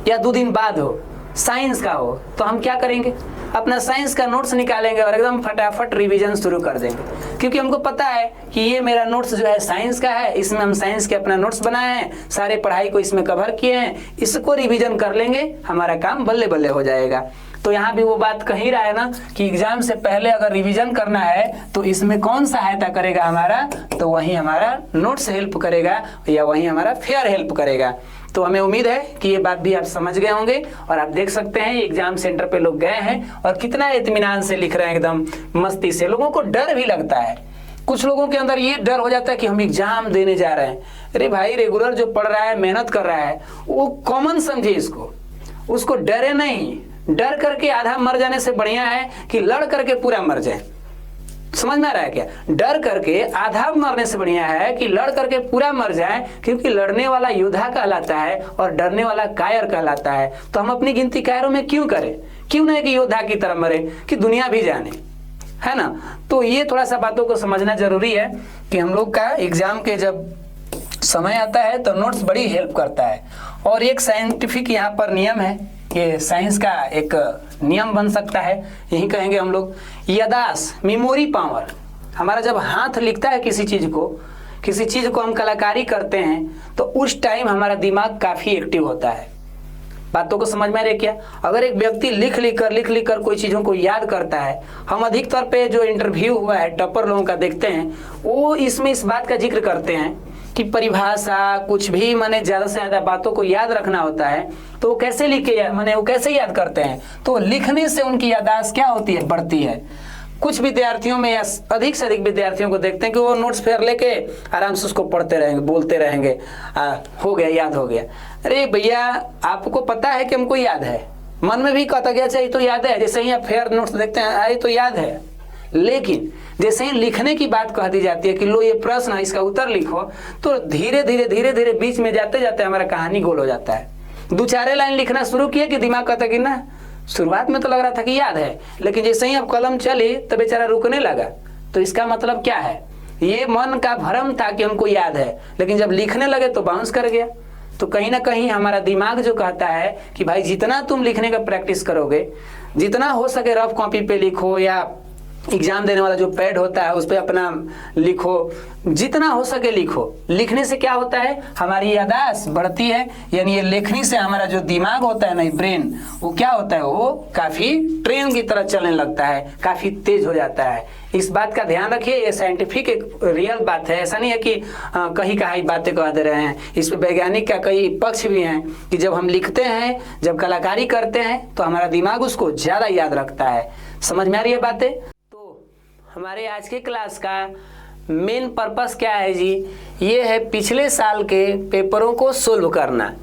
या 2 दिन बाद हो, साइंस का हो, तो हम क्या करेंगे, अपना साइंस का नोट्स निकालेंगे और एकदम फटाफट रिवीजन शुरू कर देंगे, क्योंकि हमको पता है कि ये मेरा नोट्स जो है साइंस का है, इसमें हम साइंस के अपना नोट्स बनाए हैं, सारे पढ़ाई को इसमें कवर किए हैं, इसको रिवीजन कर लेंगे, हमारा काम बल्ले बल्ले हो जाएगा। तो यहाँ भी वो बात कही रहा है ना कि एग्जाम से पहले अगर रिवीजन करना है तो इसमें कौन सहायता करेगा हमारा, तो वही हमारा नोट्स हेल्प करेगा या वही हमारा फेयर हेल्प करेगा। तो हमें उम्मीद है कि ये बात भी आप समझ गए होंगे। और आप देख सकते हैं एग्जाम सेंटर पे लोग गए हैं और कितना इत्मीनान से लिख रहे हैं, एकदम मस्ती से। लोगों को डर भी लगता है, कुछ लोगों के अंदर ये डर हो जाता है कि हम एग्जाम देने जा रहे हैं। अरे भाई, रेगुलर जो पढ़ रहा है, मेहनत कर रहा है, वो कॉमन समझे इसको, उसको डरे नहीं। डर करके आधा मर जाने से बढ़िया है कि लड़ करके पूरा मर जाए। समझ में आ रहा है क्या? डर करके आधा मरने से बढ़िया है कि लड़ करके पूरा मर जाए, क्योंकि लड़ने वाला योद्धा कहलाता है और डरने वाला कायर कहलाता है। तो हम अपनी गिनती कायरों में क्यों करें, क्यों नहीं कि योद्धा की तरह मरे, कि दुनिया भी जाने, है ना। तो ये थोड़ा सा बातों को समझना जरूरी है कि हम लोग का एग्जाम के जब समय आता है तो नोट्स बड़ी हेल्प करता है। और एक साइंटिफिक यहाँ पर नियम है, ये साइंस का एक नियम बन सकता है, यही कहेंगे हम लोग, याददाश्त, मेमोरी पावर। हमारा जब हाथ लिखता है किसी चीज़ को, किसी चीज़ को हम कलाकारी करते हैं तो उस टाइम हमारा दिमाग काफ़ी एक्टिव होता है। बातों को समझ में आ रही है क्या? अगर एक व्यक्ति लिख लिख कर कोई चीज़ों को याद करता है, हम अधिक तौर पे जो इंटरव्यू हुआ है टॉपर लोगों का देखते हैं, वो इसमें इस बात का जिक्र करते हैं कि परिभाषा कुछ भी माने ज़्यादा से ज़्यादा बातों को याद रखना होता है तो वो कैसे लिखे माने वो कैसे याद करते हैं, तो लिखने से उनकी याददाश्त क्या होती है, बढ़ती है। कुछ विद्यार्थियों में या अधिक से अधिक विद्यार्थियों को देखते हैं कि वो नोट्स फेयर लेके आराम से उसको पढ़ते रहेंगे, बोलते रहेंगे, हो गया, याद हो गया। अरे भैया, आपको पता है कि हमको याद है, मन में भी कहता गया चाहिए तो याद है, जैसे ही आप फेयर नोट्स देखते हैं आए तो याद है, लेकिन जैसे ही लिखने की बात कह दी जाती है कि लो ये प्रश्न है, इसका उत्तर लिखो, तो धीरे धीरे बीच में जाते जाते हमारा कहानी गोल हो जाता है। 2-4 लाइन लिखना शुरू किया कि दिमाग कहता कि ना, शुरुआत में तो लग रहा था कि याद है, लेकिन जैसे ही अब कलम चली तो बेचारा रुकने लगा। तो इसका मतलब क्या है? ये मन का भ्रम था कि हमको याद है, लेकिन जब लिखने लगे तो बाउंस कर गया। तो कहीं ना कहीं हमारा दिमाग जो कहता है कि भाई जितना तुम लिखने का प्रैक्टिस करोगे, जितना हो सके रफ कॉपी पे लिखो या एग्जाम देने वाला जो पैड होता है उस पर अपना लिखो, जितना हो सके लिखो। लिखने से क्या होता है, हमारी याददाश्त बढ़ती है, यानी ये लेखनी से हमारा जो दिमाग होता है ना, ब्रेन, वो क्या होता है, वो काफ़ी ट्रेन की तरह चलने लगता है, काफ़ी तेज हो जाता है। इस बात का ध्यान रखिए, ये साइंटिफिक एक रियल बात है। ऐसा नहीं है कि कहीं कहीं बातें कह दे रहे हैं। इस पर वैज्ञानिक का कई पक्ष भी हैं कि जब हम लिखते हैं, जब कलाकारी करते हैं तो हमारा दिमाग उसको ज़्यादा याद रखता है। समझ में आ रही है बातें? हमारे आज के क्लास का मेन पर्पस क्या है जी? ये है पिछले साल के पेपरों को सोल्व करना,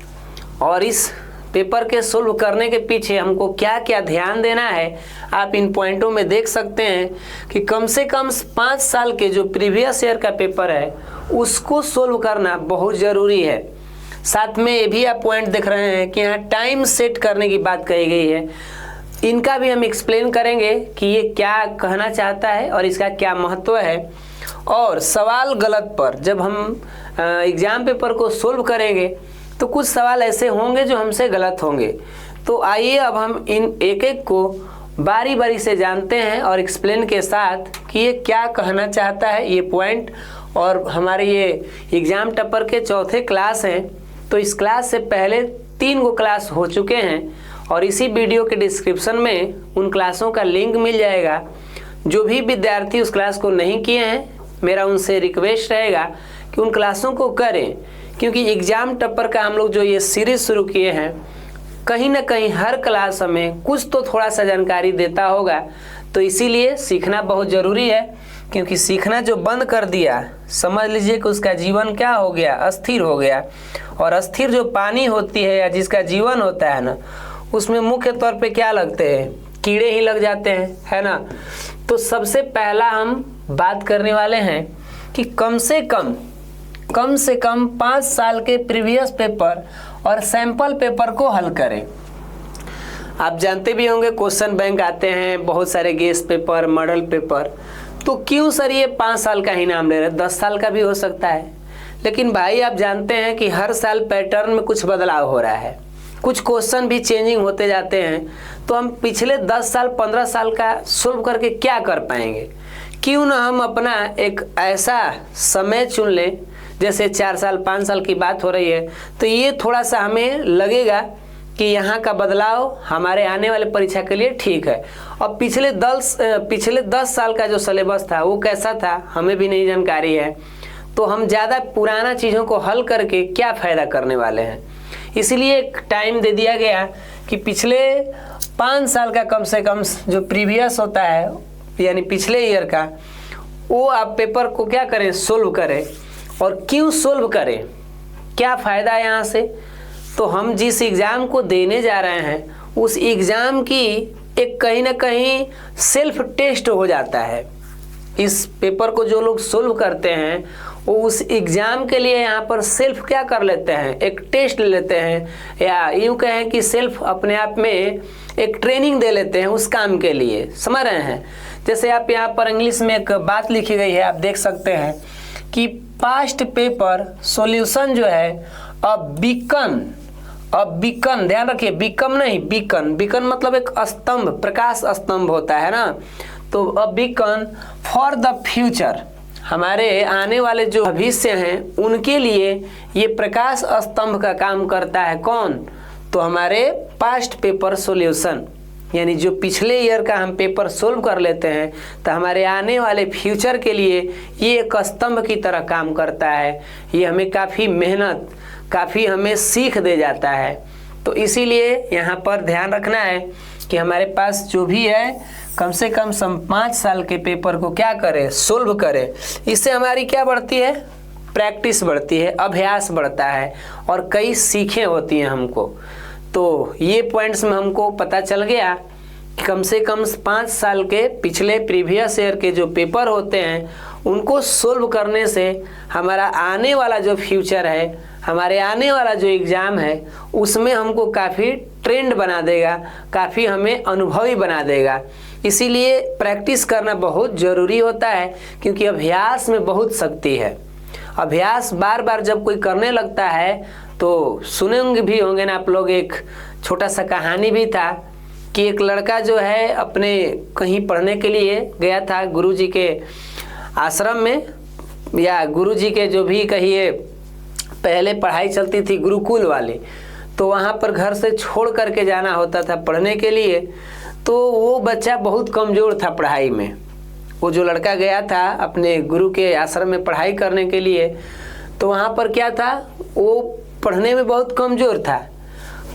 और इस पेपर के सोल्व करने के पीछे हमको क्या क्या ध्यान देना है आप इन पॉइंटों में देख सकते हैं कि कम से कम 5 साल के जो प्रीवियस ईयर का पेपर है उसको सोल्व करना बहुत ज़रूरी है। साथ में ये भी आप पॉइंट देख रहे हैं कि यहाँ टाइम सेट करने की बात कही गई है, इनका भी हम एक्सप्लेन करेंगे कि ये क्या कहना चाहता है और इसका क्या महत्व है। और सवाल गलत पर जब हम एग्ज़ाम पेपर को सोल्व करेंगे तो कुछ सवाल ऐसे होंगे जो हमसे गलत होंगे। तो आइए अब हम इन एक एक को बारी बारी से जानते हैं और एक्सप्लेन के साथ कि ये क्या कहना चाहता है ये पॉइंट। और हमारे ये एग्ज़ाम टॉपर के चौथे क्लास हैं, तो इस क्लास से पहले 3 गो क्लास हो चुके हैं और इसी वीडियो के डिस्क्रिप्शन में उन क्लासों का लिंक मिल जाएगा। जो भी विद्यार्थी उस क्लास को नहीं किए हैं, मेरा उनसे रिक्वेस्ट रहेगा कि उन क्लासों को करें, क्योंकि एग्ज़ाम टॉपर का हम लोग जो ये सीरीज़ शुरू किए हैं, कहीं ना कहीं हर क्लास हमें कुछ तो थोड़ा सा जानकारी देता होगा। तो इसीलिए सीखना बहुत ज़रूरी है, क्योंकि सीखना जो बंद कर दिया, समझ लीजिए कि उसका जीवन क्या हो गया, अस्थिर हो गया। और अस्थिर जो पानी होती है या जिसका जीवन होता है ना, उसमें मुख्य तौर पे क्या लगते हैं, कीड़े ही लग जाते हैं, है ना। तो सबसे पहला हम बात करने वाले हैं कि कम से कम 5 साल के प्रीवियस पेपर और सैंपल पेपर को हल करें। आप जानते भी होंगे क्वेश्चन बैंक आते हैं, बहुत सारे गेस्ट पेपर, मॉडल पेपर। तो क्यों सर ये 5 साल का ही नाम ले रहे हैं, 10 साल का भी हो सकता है। लेकिन भाई आप जानते हैं कि हर साल पैटर्न में कुछ बदलाव हो रहा है, कुछ क्वेश्चन भी चेंजिंग होते जाते हैं। तो हम पिछले 10 साल 15 साल का सोल्व करके क्या कर पाएंगे? क्यों ना हम अपना एक ऐसा समय चुन लें, जैसे 4 साल 5 साल की बात हो रही है, तो ये थोड़ा सा हमें लगेगा कि यहाँ का बदलाव हमारे आने वाले परीक्षा के लिए ठीक है। और पिछले 10 साल का जो सिलेबस था वो कैसा था, हमें भी नहीं जानकारी है। तो हम ज़्यादा पुराना चीज़ों को हल करके क्या फ़ायदा करने वाले हैं। इसलिए एक टाइम दे दिया गया कि पिछले 5 साल का कम से कम जो प्रीवियस होता है, यानी पिछले ईयर का, वो आप पेपर को क्या करें, सोल्व करें। और क्यों सोल्व करें, क्या फ़ायदा है यहाँ से? तो हम जिस एग्ज़ाम को देने जा रहे हैं उस एग्ज़ाम की एक कहीं ना कहीं सेल्फ टेस्ट हो जाता है। इस पेपर को जो लोग सोल्व करते हैं वो उस एग्ज़ाम के लिए यहाँ पर सेल्फ क्या कर लेते हैं, एक टेस्ट ले लेते हैं, या यूँ कहें कि सेल्फ अपने आप में एक ट्रेनिंग दे लेते हैं उस काम के लिए। समझ रहे हैं? जैसे आप यहाँ पर इंग्लिश में एक बात लिखी गई है, आप देख सकते हैं कि पास्ट पेपर सॉल्यूशन जो है बीकन, ध्यान रखिए, बीकन नहीं, बीकन मतलब एक स्तंभ, प्रकाश स्तंभ होता है ना। तो बीकन फॉर द फ्यूचर, हमारे आने वाले जो भविष्य हैं उनके लिए ये प्रकाश स्तंभ का काम करता है। कौन? तो हमारे पास्ट पेपर सॉल्यूशन, यानी जो पिछले ईयर का हम पेपर सोल्व कर लेते हैं तो हमारे आने वाले फ्यूचर के लिए ये एक स्तंभ की तरह काम करता है। ये हमें काफ़ी मेहनत, काफ़ी हमें सीख दे जाता है। तो इसीलिए यहाँ पर ध्यान रखना है कि हमारे पास जो भी है कम से कम 5 साल के पेपर को क्या करें, सोल्व करें। इससे हमारी क्या बढ़ती है? प्रैक्टिस बढ़ती है, अभ्यास बढ़ता है और कई सीखें होती हैं हमको। तो ये पॉइंट्स में हमको पता चल गया कि कम से कम 5 साल के पिछले प्रीवियस ईयर के जो पेपर होते हैं उनको सोल्व करने से हमारा आने वाला जो फ्यूचर है, हमारे आने वाला जो एग्ज़ाम है उसमें हमको काफ़ी ट्रेंड बना देगा, काफ़ी हमें अनुभवी बना देगा। इसीलिए प्रैक्टिस करना बहुत ज़रूरी होता है, क्योंकि अभ्यास में बहुत शक्ति है। अभ्यास बार बार जब कोई करने लगता है तो सुनेंगे भी होंगे ना आप लोग, एक छोटा सा कहानी भी था कि एक लड़का जो है अपने कहीं पढ़ने के लिए गया था गुरुजी के आश्रम में, या गुरुजी के जो भी कहिए पहले पढ़ाई चलती थी गुरुकुल वाली, तो वहाँ पर घर से छोड़ करके जाना होता था पढ़ने के लिए। तो वो बच्चा बहुत कमज़ोर था पढ़ाई में। वो जो लड़का गया था अपने गुरु के आश्रम में पढ़ाई करने के लिए, तो वहाँ पर क्या था, वो पढ़ने में बहुत कमज़ोर था।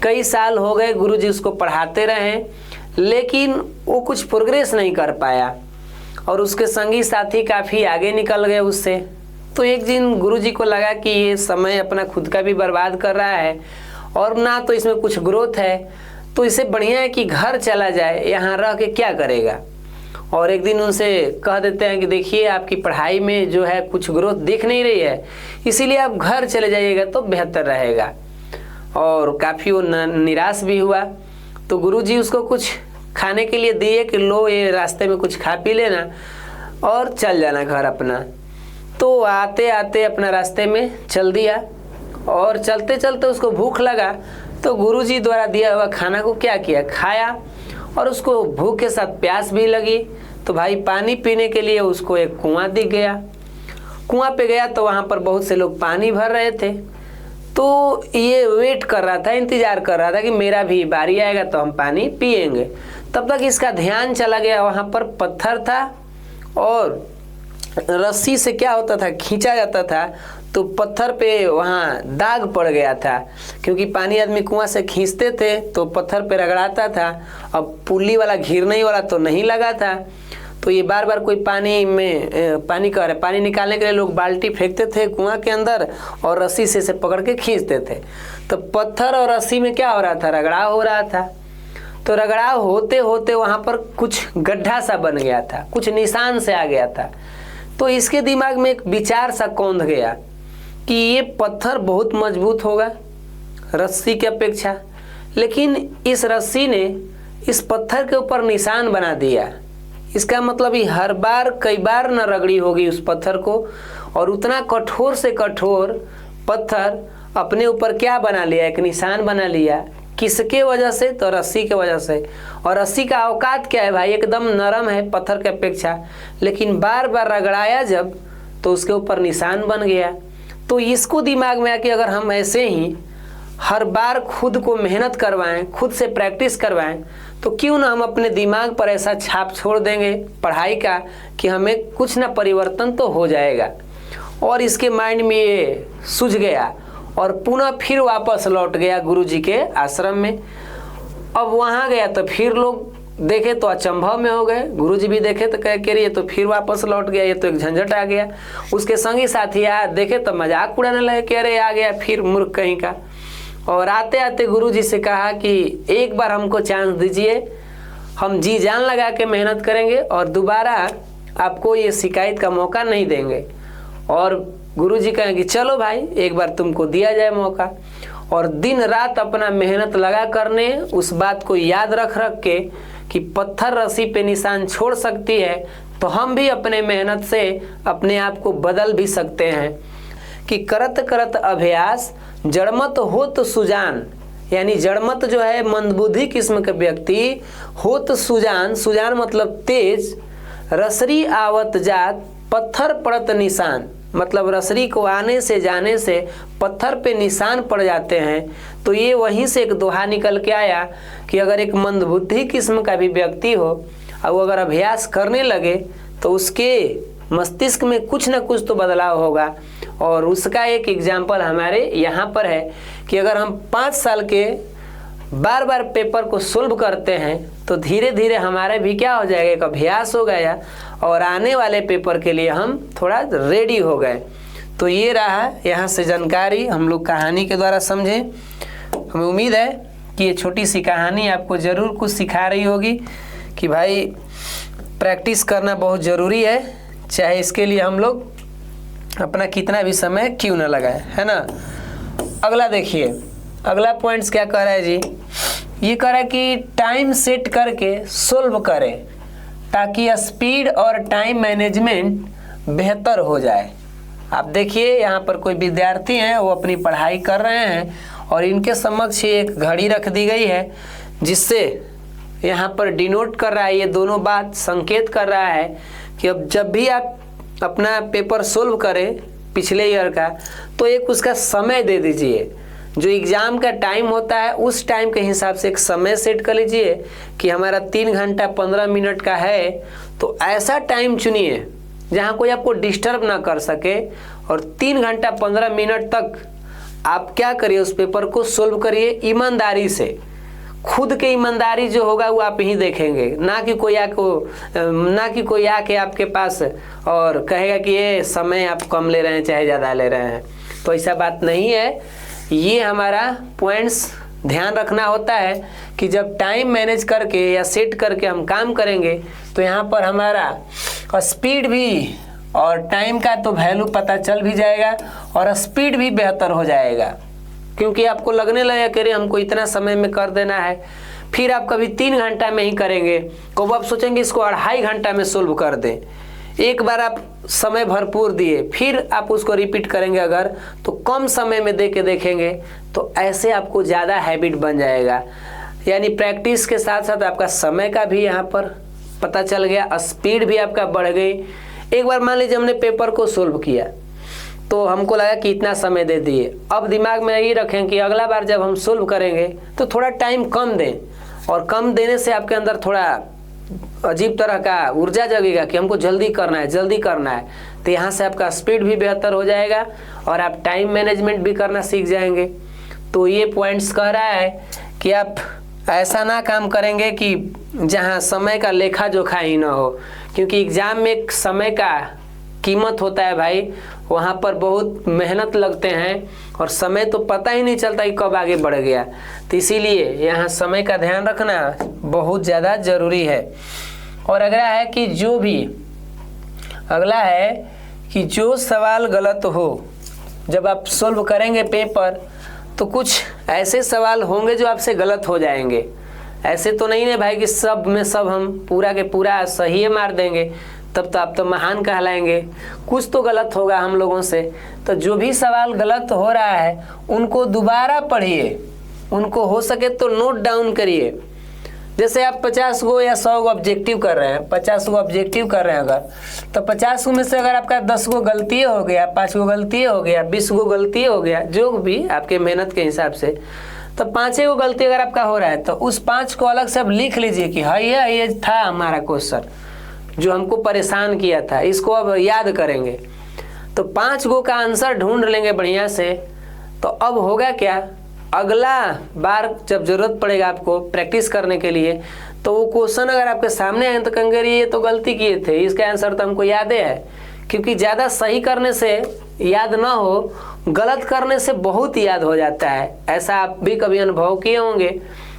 कई साल हो गए गुरुजी उसको पढ़ाते रहे, लेकिन वो कुछ प्रोग्रेस नहीं कर पाया और उसके संगी साथी काफ़ी आगे निकल गए उससे। तो एक दिन गुरुजी को लगा कि ये समय अपना खुद का भी बर्बाद कर रहा है और ना तो इसमें कुछ ग्रोथ है, तो इससे बढ़िया है कि घर चला जाए, यहाँ रह के क्या करेगा। और एक दिन उनसे कह देते हैं कि देखिए आपकी पढ़ाई में जो है कुछ ग्रोथ दिख नहीं रही है, इसीलिए आप घर चले जाइएगा तो बेहतर रहेगा। और काफ़ी वो निराश भी हुआ। तो गुरुजी उसको कुछ खाने के लिए दिए कि लो ये रास्ते में कुछ खा पी लेना और चल जाना घर अपना। तो आते आते अपना रास्ते में चल दिया और चलते चलते उसको भूख लगा, तो गुरुजी द्वारा दिया हुआ खाना को क्या किया, खाया और उसको भूख के साथ प्यास भी लगी। तो भाई पानी पीने के लिए उसको एक कुआं दिख गया। कुआं पे गया तो वहाँ पर बहुत से लोग पानी भर रहे थे। तो ये वेट कर रहा था, इंतज़ार कर रहा था कि मेरा भी बारी आएगा तो हम पानी पिएंगे। तब तक इसका ध्यान चला गया, वहाँ पर पत्थर था और रस्सी से क्या होता था, खींचा जाता था तो पत्थर पे वहाँ दाग पड़ गया था, क्योंकि पानी आदमी कुआं से खींचते थे तो पत्थर पे रगड़ाता था। अब पुल्ली वाला घिरने वाला तो नहीं लगा था, तो ये बार बार कोई पानी निकालने के लिए लोग बाल्टी फेंकते थे कुआं के अंदर और रस्सी से इसे पकड़ के खींचते थे। तो पत्थर और रस्सी में क्या हो रहा था, रगड़ाव हो रहा था। तो रगड़ाव होते होते वहाँ पर कुछ गड्ढा सा बन गया था, कुछ निशान से आ गया था। तो इसके दिमाग में एक विचार सा कौंध गया कि ये पत्थर बहुत मजबूत होगा रस्सी के अपेक्षा, लेकिन इस रस्सी ने इस पत्थर के ऊपर निशान बना दिया। इसका मतलब ही हर बार कई बार न रगड़ी होगी उस पत्थर को, और उतना कठोर से कठोर पत्थर अपने ऊपर क्या बना लिया, एक निशान बना लिया। किसके वजह से? तो रस्सी के वजह से। और रस्सी का औकात क्या है भाई, एकदम नरम है पत्थर के अपेक्षा, लेकिन बार बार रगड़ाया जब तो उसके ऊपर निशान बन गया। तो इसको दिमाग में आया कि अगर हम ऐसे ही हर बार खुद को मेहनत करवाएं, खुद से प्रैक्टिस करवाएं, तो क्यों ना हम अपने दिमाग पर ऐसा छाप छोड़ देंगे पढ़ाई का कि हमें कुछ ना परिवर्तन तो हो जाएगा। और इसके माइंड में ये सूझ गया और पुनः फिर वापस लौट गया गुरुजी के आश्रम में। अब वहाँ गया तो फिर लोग देखे तो अचंभव में हो गए, गुरुजी भी देखे तो कह के रही तो फिर वापस लौट गया, ये तो एक झंझट आ गया। उसके संगी साथी देखे तो मजाक उड़ाने लगे कि अरे आ गया फिर मूर्ख कहीं का। और आते आते गुरुजी से कहा कि एक बार हमको चांस दीजिए, हम जी जान लगा के मेहनत करेंगे और दोबारा आपको ये शिकायत का मौका नहीं देंगे। और गुरुजी कहें कि चलो भाई एक बार तुमको दिया जाए मौका। और दिन रात अपना मेहनत लगा करने, उस बात को याद रख के कि पत्थर रस्सी पे निशान छोड़ सकती है, तो हम भी अपने मेहनत से अपने आप को बदल भी सकते हैं। कि करत करत अभ्यास जड़मत होत सुजान, यानी जड़मत जो है मंदबुद्धि किस्म के व्यक्ति, होत सुजान, सुजान मतलब तेज, रसरी आवत जात पत्थर पड़त निशान, मतलब रसरी को आने से जाने से पत्थर पे निशान पड़ जाते हैं। तो ये वहीं से एक दोहा निकल के आया कि अगर एक मंदबुद्धि किस्म का भी व्यक्ति हो और वो अगर अभ्यास करने लगे तो उसके मस्तिष्क में कुछ ना कुछ तो बदलाव होगा। और उसका एक एग्जाम्पल हमारे यहाँ पर है कि अगर हम 5 साल के बार बार पेपर को सोल्व करते हैं तो धीरे धीरे हमारा भी क्या हो जाएगा, एक अभ्यास हो गया और आने वाले पेपर के लिए हम थोड़ा रेडी हो गए। तो ये रहा यहाँ से जानकारी, हम लोग कहानी के द्वारा समझे। हमें उम्मीद है कि ये छोटी सी कहानी आपको ज़रूर कुछ सिखा रही होगी कि भाई प्रैक्टिस करना बहुत ज़रूरी है, चाहे इसके लिए हम लोग अपना कितना भी समय क्यों न लगाए, है ना। अगला देखिए, अगला पॉइंट्स क्या कह रहा है जी, ये कह रहा है कि टाइम सेट करके सोल्व करें ताकि स्पीड और टाइम मैनेजमेंट बेहतर हो जाए। आप देखिए यहाँ पर कोई विद्यार्थी हैं, वो अपनी पढ़ाई कर रहे हैं और इनके समक्ष एक घड़ी रख दी गई है जिससे यहाँ पर डिनोट कर रहा है, ये दोनों बात संकेत कर रहा है कि अब जब भी आप अपना पेपर सोल्व करें पिछले ईयर का तो एक उसका समय दे दीजिए। जो एग्ज़ाम का टाइम होता है उस टाइम के हिसाब से एक समय सेट कर लीजिए कि हमारा 3 घंटा 15 मिनट का है, तो ऐसा टाइम चुनिए जहाँ कोई आपको डिस्टर्ब ना कर सके और 3 घंटा 15 मिनट तक आप क्या करिए, उस पेपर को सोल्व करिए ईमानदारी से। खुद की ईमानदारी जो होगा वो आप ही देखेंगे, ना कि कोई आके आपके पास और कहेगा कि ये समय आप कम ले रहे हैं चाहे ज़्यादा ले रहे हैं। तो ऐसा बात नहीं है। ये हमारा पॉइंट्स ध्यान रखना होता है कि जब टाइम मैनेज करके या सेट करके हम काम करेंगे तो यहाँ पर हमारा स्पीड भी और टाइम का तो वैल्यू पता चल भी जाएगा और स्पीड भी बेहतर हो जाएगा, क्योंकि आपको लगने लगेगा कि हमको इतना समय में कर देना है। फिर आप कभी 3 घंटा में ही करेंगे, कब आप सोचेंगे इसको 2.5 घंटा में सोल्व कर दें। एक बार आप समय भरपूर दिए, फिर आप उसको रिपीट करेंगे अगर, तो कम समय में दे के देखेंगे, तो ऐसे आपको ज़्यादा हैबिट बन जाएगा। यानी प्रैक्टिस के साथ साथ आपका समय का भी यहाँ पर पता चल गया, स्पीड भी आपका बढ़ गई। एक बार मान लीजिए हमने पेपर को सोल्व किया तो हमको लगा कि इतना समय दे दिए, अब दिमाग में यही रखें कि अगला बार जब हम सोल्व करेंगे तो थोड़ा टाइम कम दें, और कम देने से आपके अंदर थोड़ा अजीब तरह का ऊर्जा जगेगा कि हमको जल्दी करना है जल्दी करना है। तो यहाँ से आपका स्पीड भी बेहतर हो जाएगा और आप टाइम मैनेजमेंट भी करना सीख जाएंगे। तो ये पॉइंट्स कह रहा है कि आप ऐसा ना काम करेंगे कि जहाँ समय का लेखा जोखा ही ना हो, क्योंकि एग्ज़ाम में एक समय का कीमत होता है भाई, वहाँ पर बहुत मेहनत लगते हैं और समय तो पता ही नहीं चलता कि कब आगे बढ़ गया। तो इसीलिए यहाँ समय का ध्यान रखना बहुत ज़्यादा ज़रूरी है। और अगला है कि जो सवाल गलत हो, जब आप सोल्व करेंगे पेपर तो कुछ ऐसे सवाल होंगे जो आपसे गलत हो जाएंगे। ऐसे तो नहीं है भाई कि सब में सब हम पूरा के पूरा सही मार देंगे, तब तो आप तो महान कहलाएंगे। कुछ तो गलत होगा हम लोगों से। तो जो भी सवाल गलत हो रहा है उनको दोबारा पढ़िए, उनको हो सके तो नोट डाउन करिए। जैसे आप 50 गो या 100 गो ऑब्जेक्टिव कर रहे हैं, 50 गो ऑब्जेक्टिव कर रहे हैं अगर, तो 50 गो में से अगर आपका 10 गो गलती हो गया, 5 गो गलती हो गया, 20 गो गलती हो गया, जो भी आपके मेहनत के हिसाब से, तो 5 गो गलती अगर आपका हो रहा है तो उस 5 को अलग से आप लिख लीजिए कि हाँ ये था हमारा क्वेश्चन जो हमको परेशान किया था, इसको अब याद करेंगे। तो 5 गो का आंसर ढूंढ लेंगे बढ़िया से। तो अब होगा क्या, अगला बार जब ज़रूरत पड़ेगा आपको प्रैक्टिस करने के लिए, तो वो क्वेश्चन अगर आपके सामने आए तो कहेंगे ये तो गलती किए थे, इसका आंसर तो हमको याद है। क्योंकि ज़्यादा सही करने से याद ना हो, गलत करने से बहुत याद हो जाता है। ऐसा आप भी कभी अनुभव किए होंगे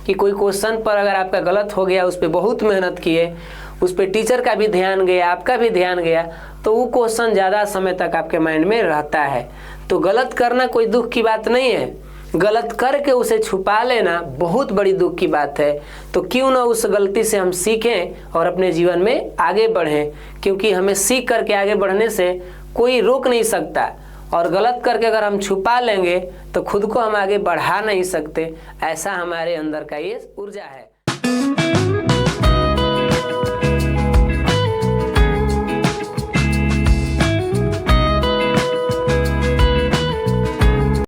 कि कोई क्वेश्चन पर अगर आपका गलत हो गया, उस पर बहुत मेहनत किए, उस पर टीचर का भी ध्यान गया, आपका भी ध्यान गया, तो वो क्वेश्चन ज़्यादा समय तक आपके माइंड में रहता है। तो गलत करना कोई दुख की बात नहीं है, गलत करके उसे छुपा लेना बहुत बड़ी दुख की बात है। तो क्यों ना उस गलती से हम सीखें और अपने जीवन में आगे बढ़ें, क्योंकि हमें सीख करके आगे बढ़ने से कोई रोक नहीं सकता। और गलत करके अगर हम छुपा लेंगे तो खुद को हम आगे बढ़ा नहीं सकते। ऐसा हमारे अंदर का ये ऊर्जा है।